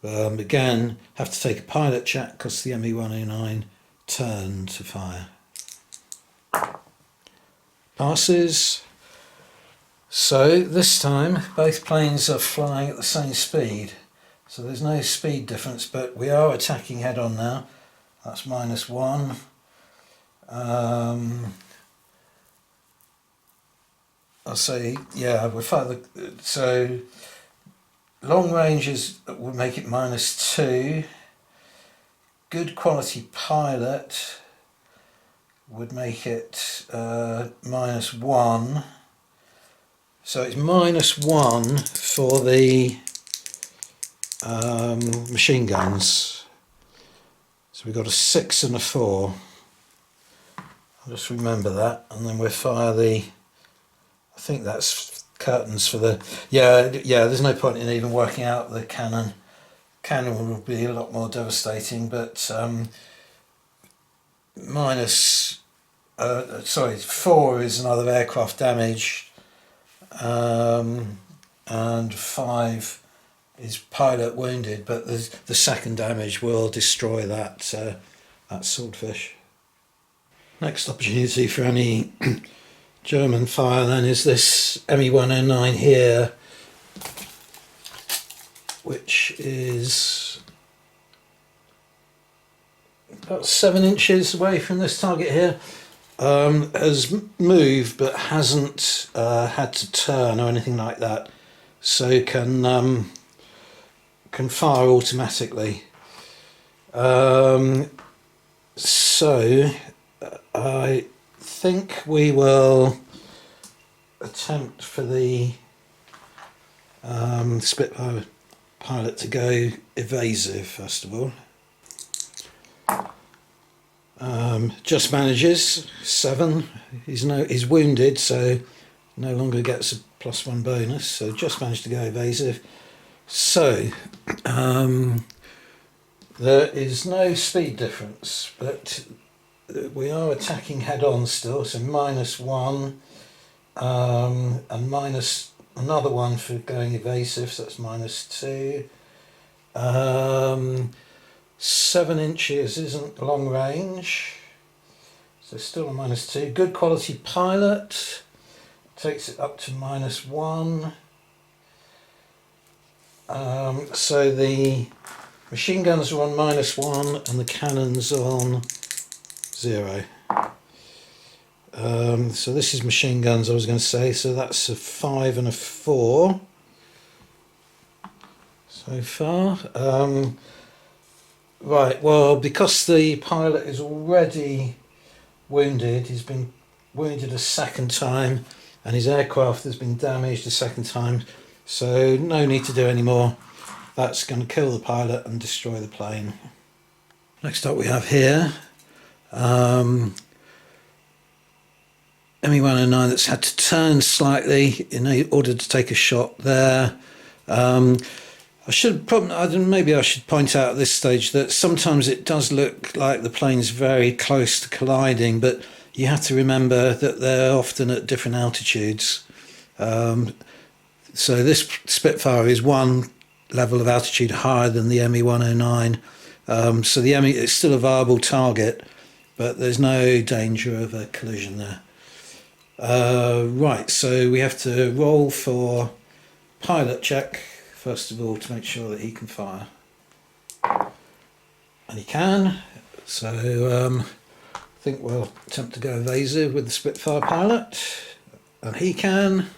Again, have to take a pilot check because the ME-109 turned to fire. Passes. So this time both planes are flying at the same speed. So there's no speed difference, but we are attacking head on now. That's -1. I'll say, yeah, we're further. So long ranges would make it -2. Good quality pilot would make it -1. So it's -1 for the machine guns. So we've got a 6 and a 4. I'll just remember that, and then we'll fire the. I think that's curtains for the. Yeah. There's no point in even working out the cannon. Cannon will be a lot more devastating, but 4 is another aircraft damage, and 5 is pilot wounded. But the second damage will destroy that swordfish. Next opportunity for any German fire then is this ME-109 here, which is about 7 inches away from this target here. Has moved but hasn't had to turn or anything like that, so can fire automatically. So I think we will attempt for the Spitfire pilot to go evasive first of all. Just manages 7. He's wounded, so no longer gets a +1 bonus. So just managed to go evasive. So there is no speed difference, but we are attacking head on still. So -1 and minus another 1 for going evasive. So that's -2. 7 inches isn't long range, so still a -2. Good quality pilot takes it up to -1. So the machine guns are on -1 and the cannons are on 0. So this is machine guns, I was going to say, so that's a 5 and a 4 so far. Right, well, because the pilot is already wounded, he's been wounded a second time, and his aircraft has been damaged a second time, so no need to do any more. That's going to kill the pilot and destroy the plane. Next up we have here ME-109 that's had to turn slightly in order to take a shot there. I should probably, maybe I should point out at this stage that sometimes it does look like the plane's very close to colliding, but you have to remember that they're often at different altitudes. So this Spitfire is one level of altitude higher than the ME-109. So the ME, it's still a viable target, but there's no danger of a collision there. Right, so we have to roll for pilot check, first of all, to make sure that he can fire. And he can, so I think we'll attempt to go evasive with the Spitfire pilot, and he can.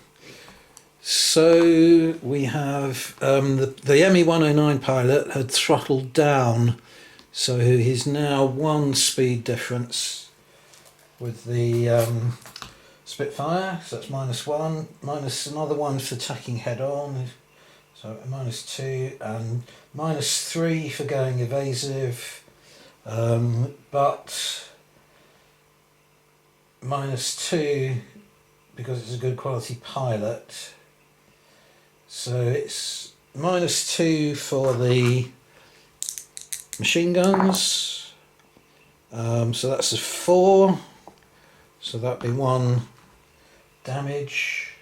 So we have the ME-109 pilot had throttled down, so he's now one speed difference with the Spitfire, so that's -1, minus another one for tacking head on, so -2, and -3 for going evasive, but -2 because it's a good quality pilot. So it's -2 for the machine guns, so that's a 4, so that'd be 1 damage.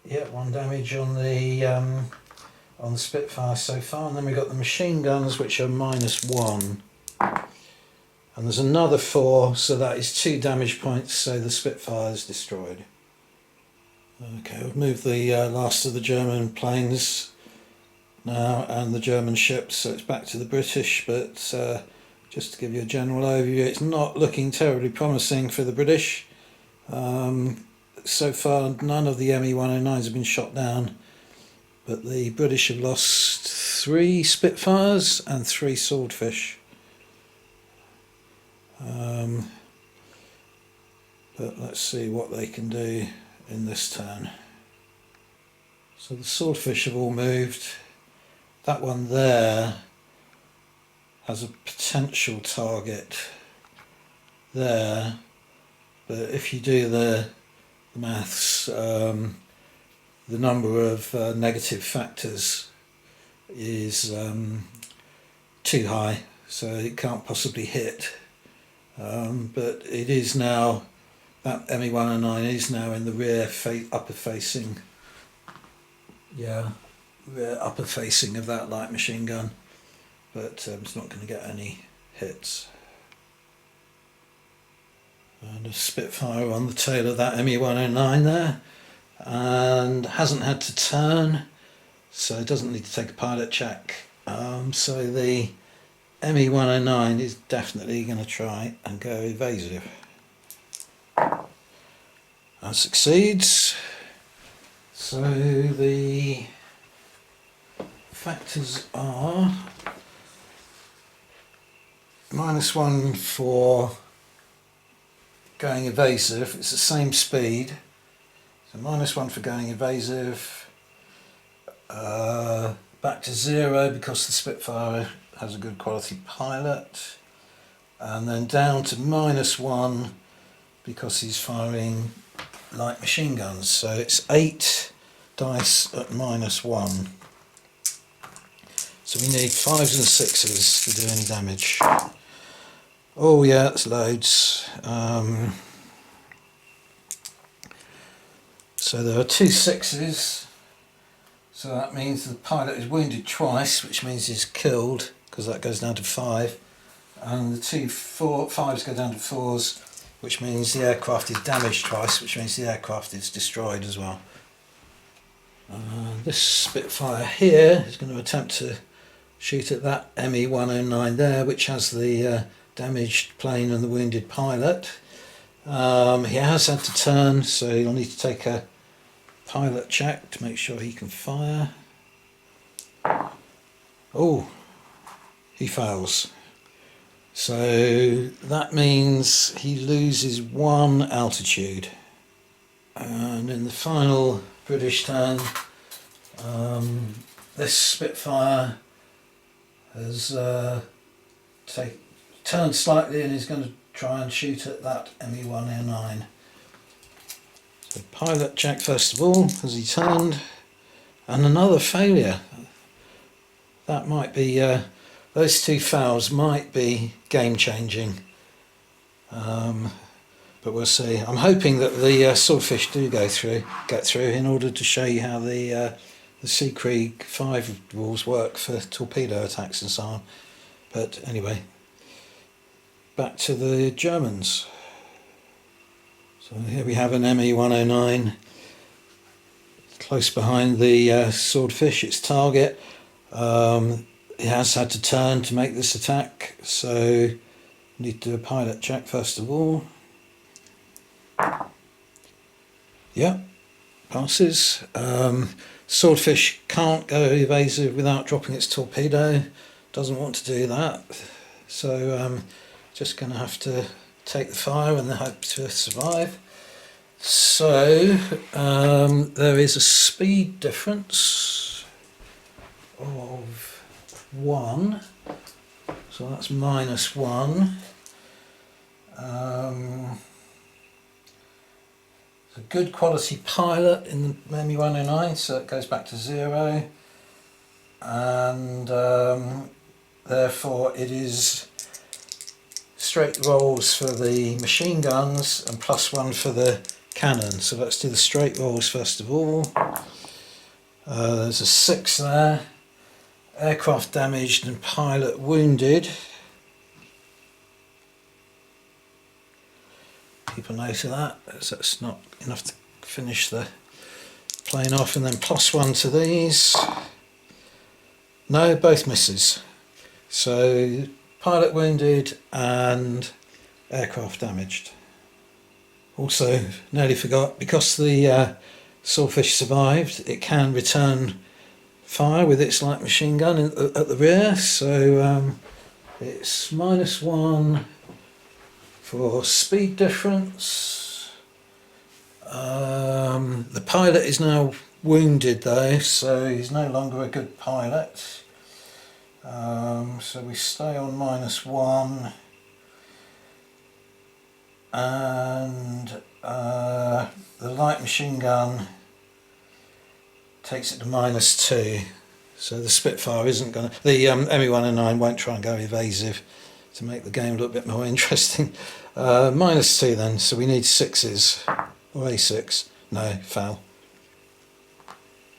Yeah, 1 damage on the Spitfire so far, and then we've got the machine guns, which are -1, and there's another 4, so that is 2 damage points, so the Spitfire is destroyed. Okay, we've moved the last of the German planes now and the German ships, so it's back to the British, but just to give you a general overview, it's not looking terribly promising for the British. So far none of the ME-109s have been shot down, but the British have lost 3 Spitfires and 3 Swordfish. But let's see what they can do in this turn. So the Swordfish have all moved. That one there has a potential target there, but if you do the maths, the number of negative factors is too high, so it can't possibly hit. But it is now, that ME-109 is now in the rear upper facing of that light machine gun, but it's not going to get any hits. And a Spitfire on the tail of that ME-109 there, and hasn't had to turn, so it doesn't need to take a pilot check. So the ME-109 is definitely going to try and go evasive. And succeeds. So the factors are -1 for going evasive, it's the same speed, so -1 for going evasive, back to 0 because the Spitfire has a good quality pilot, and then down to -1 because he's firing light machine guns, so it's 8 dice at -1. So we need 5s and 6s to do any damage. Oh yeah, that's loads. So there are 2 6s, so that means the pilot is wounded twice, which means he's killed, because that goes down to 5, and the 2 5s go down to 4s, which means the aircraft is damaged twice, which means the aircraft is destroyed as well. This Spitfire here is going to attempt to shoot at that ME-109 there, which has the damaged plane and the wounded pilot. He has had to turn, so he'll need to take a pilot check to make sure he can fire. Oh, he fails. So that means he loses 1 altitude. And in the final British turn, this Spitfire has turned slightly and is going to try and shoot at that ME-109. So pilot check first of all, has he turned? and another failure. That might be, those two fouls might be game changing. But we'll see. I'm hoping that the swordfish do get through in order to show you how the Seekrieg 5 rules work for torpedo attacks and so on. But anyway, back to the Germans. So here we have an ME-109 close behind the swordfish, its target. It has had to turn to make this attack, so need to do a pilot check first of all. Yeah, passes. Swordfish can't go evasive without dropping its torpedo. Doesn't want to do that, so just going to have to take the fire and hope to survive. So there is a speed difference of 1, so that's -1. It's a good quality pilot in the ME-109, so it goes back to 0, and therefore it is straight rolls for the machine guns and +1 for the cannon. So let's do the straight rolls first of all. There's a 6 there. Aircraft damaged and pilot wounded. Keep a note of that, as that's not enough to finish the plane off. And then +1 to these. No, both misses. So pilot wounded and aircraft damaged. Also, nearly forgot, because the swordfish survived, it can return fire with its light machine gun at the rear, so it's -1 for speed difference. The pilot is now wounded though, so he's no longer a good pilot. So we stay on -1, and the light machine gun takes it to -2. So the Spitfire isn't going to, the ME-109 won't try and go evasive to make the game a little bit more interesting. -2 then, so we need 6s, or A6, no, foul.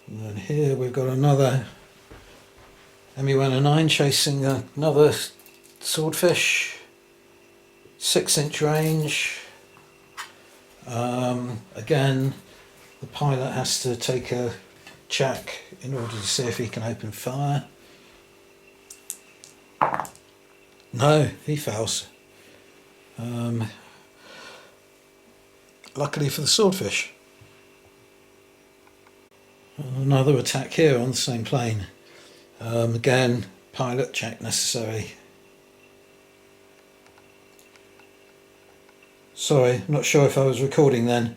And then here we've got another ME-109 chasing another swordfish, 6-inch range. Again, the pilot has to take a check in order to see if he can open fire. No, he fails. Luckily for the swordfish. Another attack here on the same plane. Again, pilot check necessary. Sorry, not sure if I was recording then,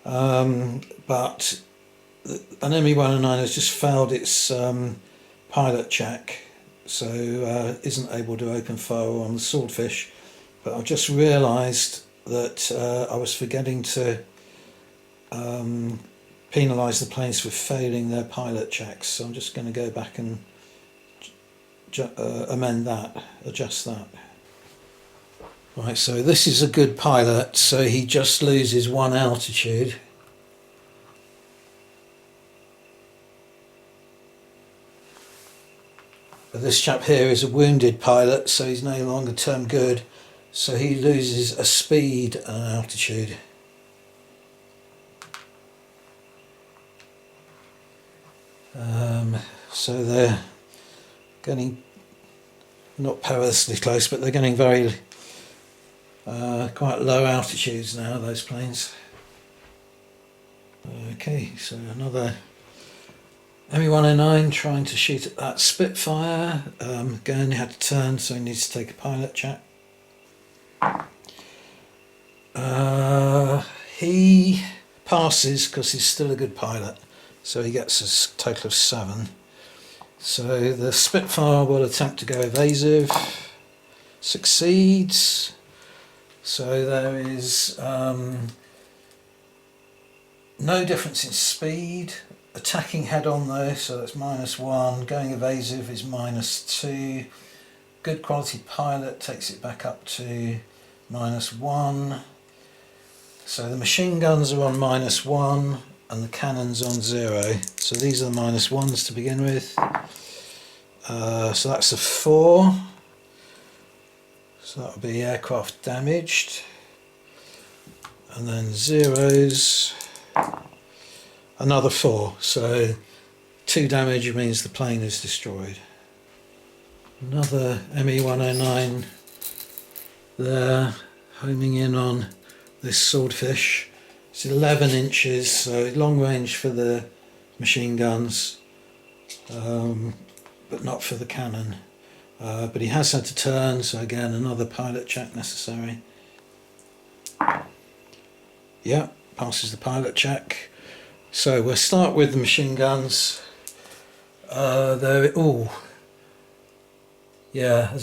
but an ME-109 has just failed its pilot check, so isn't able to open fire on the swordfish. But I've just realised that I was forgetting to penalise the planes for failing their pilot checks, so I'm just going to go back and amend that, adjust that. Right, so this is a good pilot, so he just loses 1 altitude. But this chap here is a wounded pilot, so he's no longer termed good, so he loses a speed and an altitude. So they're getting not perilously close, but they're getting very quite low altitudes now, those planes. Okay, so another ME-109 trying to shoot at that Spitfire. Again, he had to turn, so he needs to take a pilot check. He passes because he's still a good pilot, so he gets a total of 7. So the Spitfire will attempt to go evasive, succeeds. So there is no difference in speed, attacking head on though, so that's -1. Going evasive is -2. Good quality pilot takes it back up to -1. So the machine guns are on -1 and the cannon's on 0. So these are the -1s to begin with. So that's a 4. So that'll be aircraft damaged. And then 0s, another 4. So 2 damage means the plane is destroyed. Another ME-109 there, homing in on this swordfish. It's 11 inches, so long range for the machine guns, but not for the cannon. But he has had to turn, so again another pilot check necessary. Yeah, passes the pilot check. So we'll start with the machine guns. There's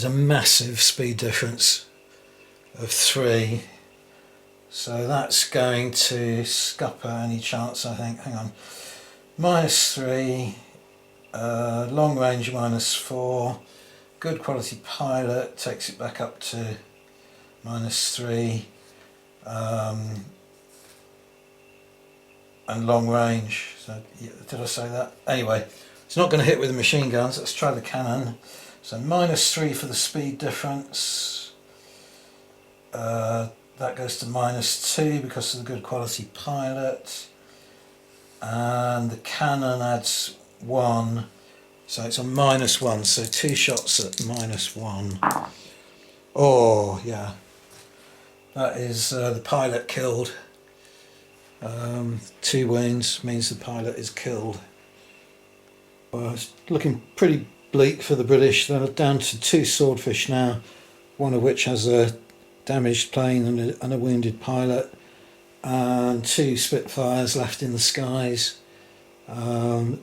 a massive speed difference of 3. So that's going to scupper any chance, I think. Hang on. -3, long range -4, good quality pilot takes it back up to -3, and long range. So did I say that? Anyway, it's not going to hit with the machine guns. Let's try the cannon. So -3 for the speed difference. That goes to -2 because of the good quality pilot, and the cannon adds 1, so it's on -1. So 2 shots at -1. Oh yeah, that is the pilot killed. 2 wounds means the pilot is killed. Well, it's looking pretty bleak for the British. They're down to 2 swordfish now, one of which has a damaged plane and a wounded pilot, and 2 Spitfires left in the skies, and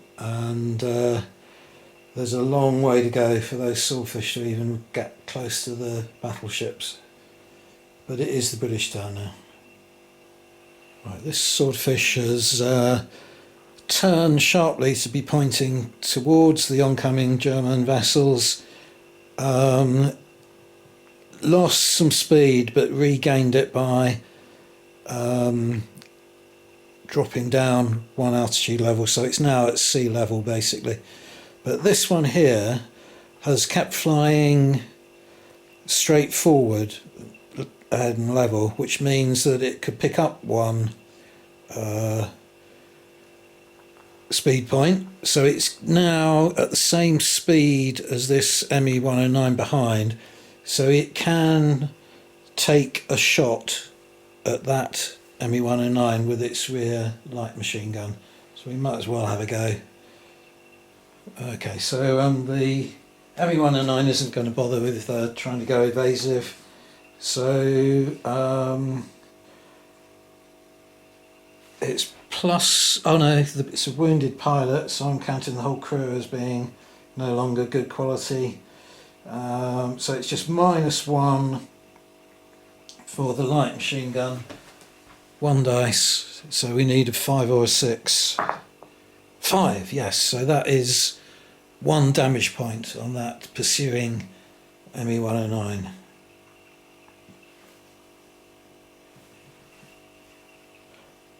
there's a long way to go for those swordfish to even get close to the battleships, but it is the British turn now. Right, this swordfish has turned sharply to be pointing towards the oncoming German vessels. Lost some speed but regained it by dropping down 1 altitude level, so it's now at sea level basically. But this one here has kept flying straight forward ahead and level, which means that it could pick up 1 speed point. So it's now at the same speed as this ME-109 behind, so it can take a shot at that ME-109 with its rear light machine gun. So we might as well have a go. Okay, so the ME-109 isn't going to bother with trying to go evasive. So it's plus, oh no, it's a wounded pilot, so I'm counting the whole crew as being no longer good quality. So it's just -1 for the light machine gun, 1 dice, so we need a 5 or a 6. 5, yes, so that is 1 damage point on that pursuing ME-109.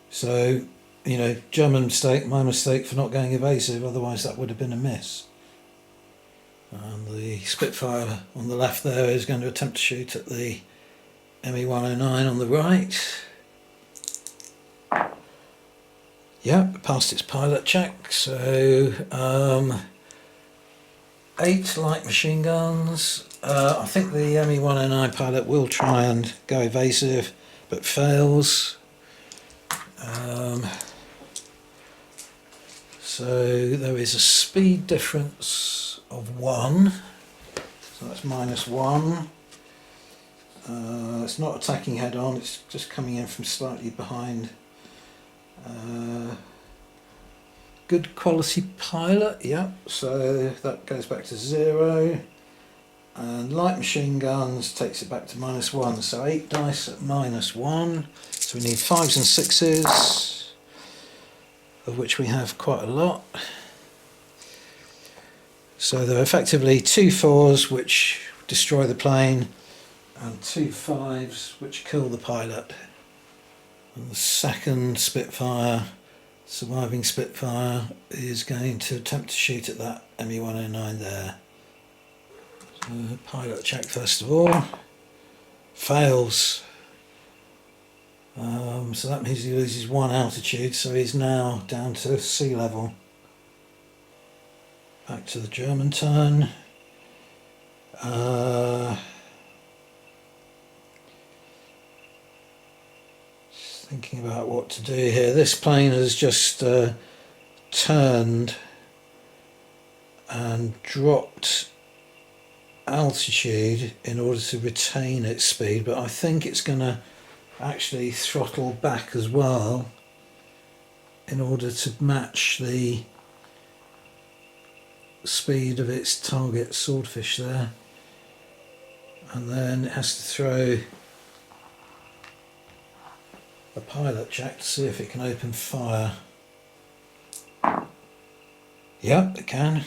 So, you know, German mistake, my mistake for not going evasive, otherwise that would have been a miss. And the Spitfire on the left there is going to attempt to shoot at the ME-109 on the right. Yeah, passed its pilot check, so 8 light machine guns. I think the ME-109 pilot will try and go evasive, but fails. So there is a speed difference of 1, so that's -1. It's not attacking head on, it's just coming in from slightly behind. Good quality pilot, yeah, so that goes back to 0. And light machine guns takes it back to -1, so 8 dice at -1. So we need 5s and 6s. of which we have quite a lot. So there are effectively 2 4s which destroy the plane and 2 5s which kill the pilot. And the second Spitfire, surviving Spitfire, is going to attempt to shoot at that ME-109 there. So pilot check first of all. Fails. So that means he loses 1 altitude, so he's now down to sea level. Back to the German turn. Just thinking about what to do here. This plane has just turned and dropped altitude in order to retain its speed, but I think it's going to actually throttle back as well in order to match the speed of its target swordfish there, and then it has to throw a pilot check to see if it can open fire. Yep, it can.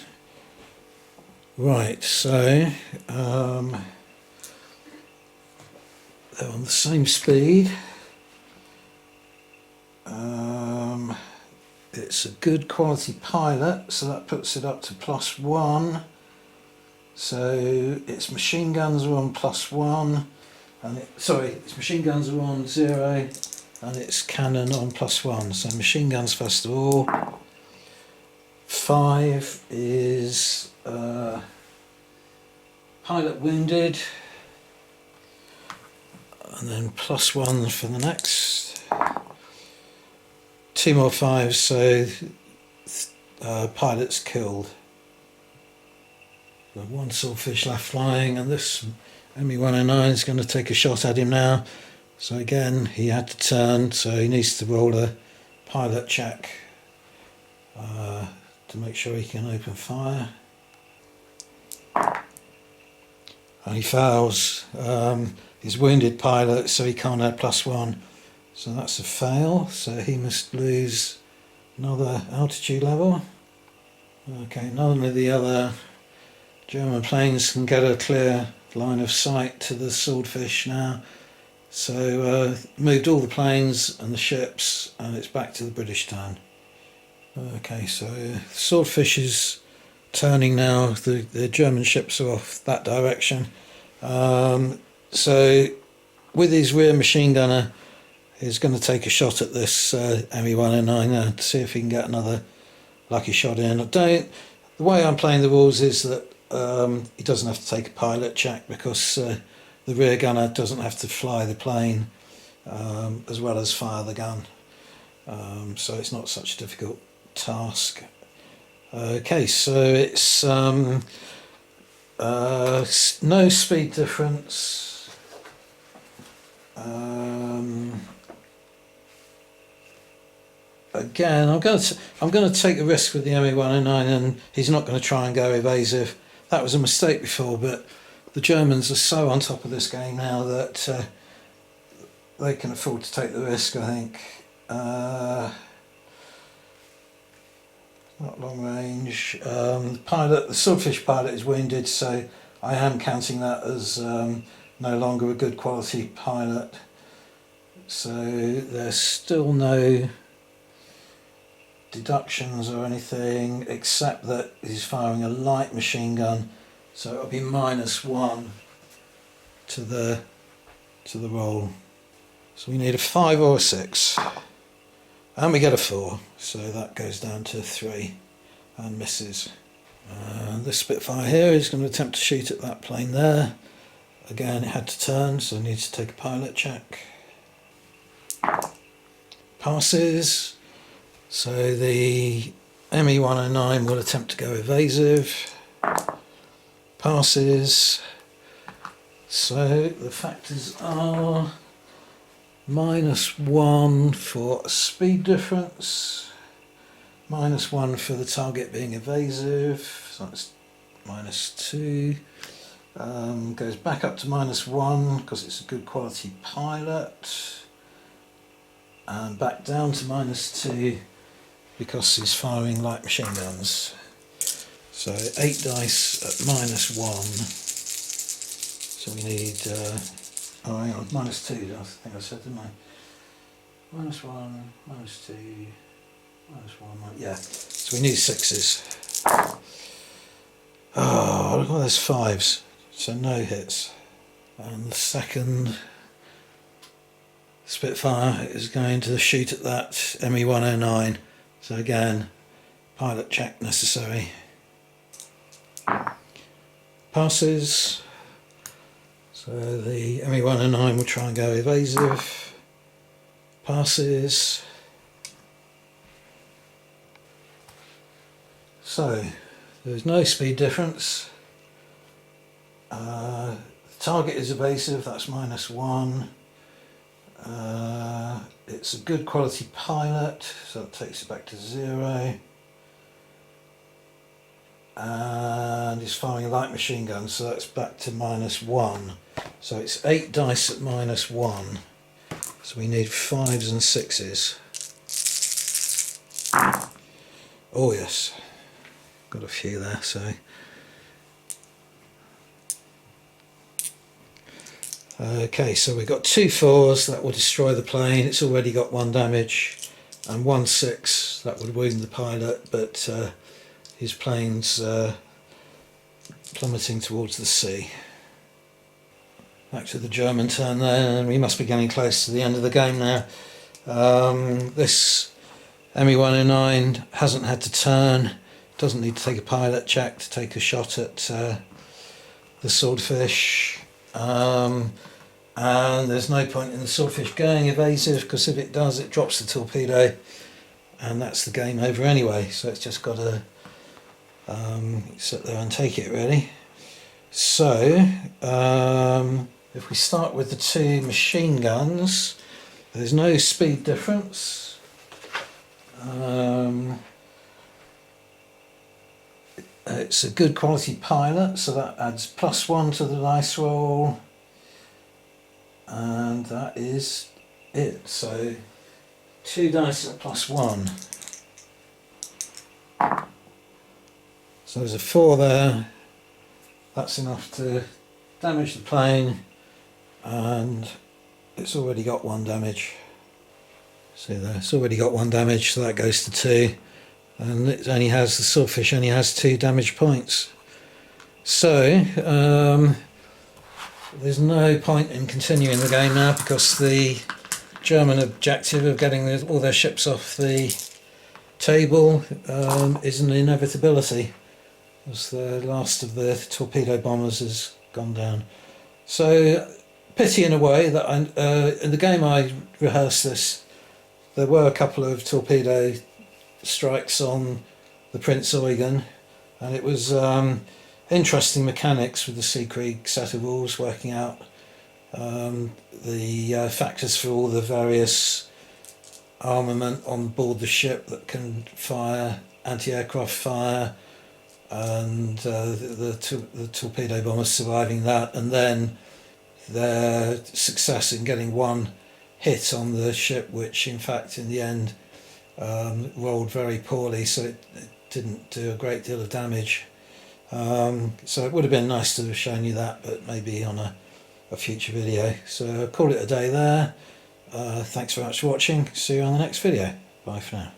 Right, so they're on the same speed. It's a good quality pilot, so that puts it up to +1. So its machine guns are on +1, and its machine guns are on 0, and its cannon on +1. So machine guns first of all. 5 is pilot wounded, and then +1 for the next. 2 more 5s, so pilot's killed. Got 1 swordfish left flying, and this ME-109 is going to take a shot at him now. So again, he had to turn, so he needs to roll a pilot check to make sure he can open fire. And he fails. He's wounded pilot, so he can't add +1. So that's a fail, so he must lose another altitude level. Okay, none of the other German planes can get a clear line of sight to the swordfish now. So moved all the planes and the ships, and it's back to the British turn. Okay, so the swordfish is turning now. The German ships are off that direction. So with his rear machine gunner, he's going to take a shot at this ME-109 to see if he can get another lucky shot in. The way I'm playing the rules is that he doesn't have to take a pilot check, because the rear gunner doesn't have to fly the plane as well as fire the gun. So it's not such a difficult task. Okay, so it's no speed difference. Again, I'm going to take a risk with the ME-109, and he's not going to try and go evasive. That was a mistake before, but the Germans are so on top of this game now that they can afford to take the risk, I think. Not long range. The swordfish pilot is wounded, so I am counting that as no longer a good quality pilot. So there's still no deductions or anything, except that he's firing a light machine gun, so it'll be -1 to the roll. So we need a 5 or a 6, and we get a 4, so that goes down to 3 and misses. This Spitfire here is going to attempt to shoot at that plane there. Again, it had to turn, so it needs to take a pilot check. Passes. So the ME-109 will attempt to go evasive. Passes. So the factors are -1 for a speed difference, -1 for the target being evasive, so that's -2. Goes back up to -1 because it's a good quality pilot, and back down to -2 because he's firing light machine guns. So 8 dice at -1. So we need, oh hang on, -2, I think I said, didn't I? -1, -2, -1, yeah. So we need 6s. Oh, look at all those 5s. So no hits. And the second Spitfire is going to shoot at that ME-109. So again, pilot check necessary. Passes. So the ME-109 will try and go evasive. Passes. So there's no speed difference. The target is evasive, that's -1. It's a good quality pilot, so it takes it back to 0. And he's firing a light machine gun, so that's back to -1. So it's 8 dice at -1. So we need 5s and 6s. Oh yes, got a few there, so. Okay, so we've got 2 4s, that will destroy the plane. It's already got 1 damage, and 1 6, that would wound the pilot, but his plane's plummeting towards the sea. Back to the German turn there, and we must be getting close to the end of the game now. This ME-109 hasn't had to turn, doesn't need to take a pilot check to take a shot at the Swordfish. And there's no point in the Swordfish going evasive, because if it does, it drops the torpedo, and that's the game over anyway. So it's just got to sit there and take it, really. So if we start with the 2 machine guns, there's no speed difference. It's a good quality pilot, so that adds +1 to the dice roll, and that is it. So 2 dice at +1. So there's a 4 there. That's enough to damage the plane, and it's already got 1 damage. See there, it's already got 1 damage, so that goes to 2. And it only has, the Swordfish only has 2 damage points. So there's no point in continuing the game now, because the German objective of getting all their ships off the table is an inevitability, as the last of the torpedo bombers has gone down. So pity in a way that in the game I rehearsed this, there were a couple of torpedo strikes on the Prince Eugen, and it was interesting mechanics with the Seekrieg set of rules, working out the factors for all the various armament on board the ship that can fire anti-aircraft fire, and the torpedo bombers surviving that, and then their success in getting 1 hit on the ship, which in fact in the end rolled very poorly, so it didn't do a great deal of damage. So it would have been nice to have shown you that, but maybe on a future video. So I'll call it a day there. Thanks very much for watching. See you on the next video. Bye for now.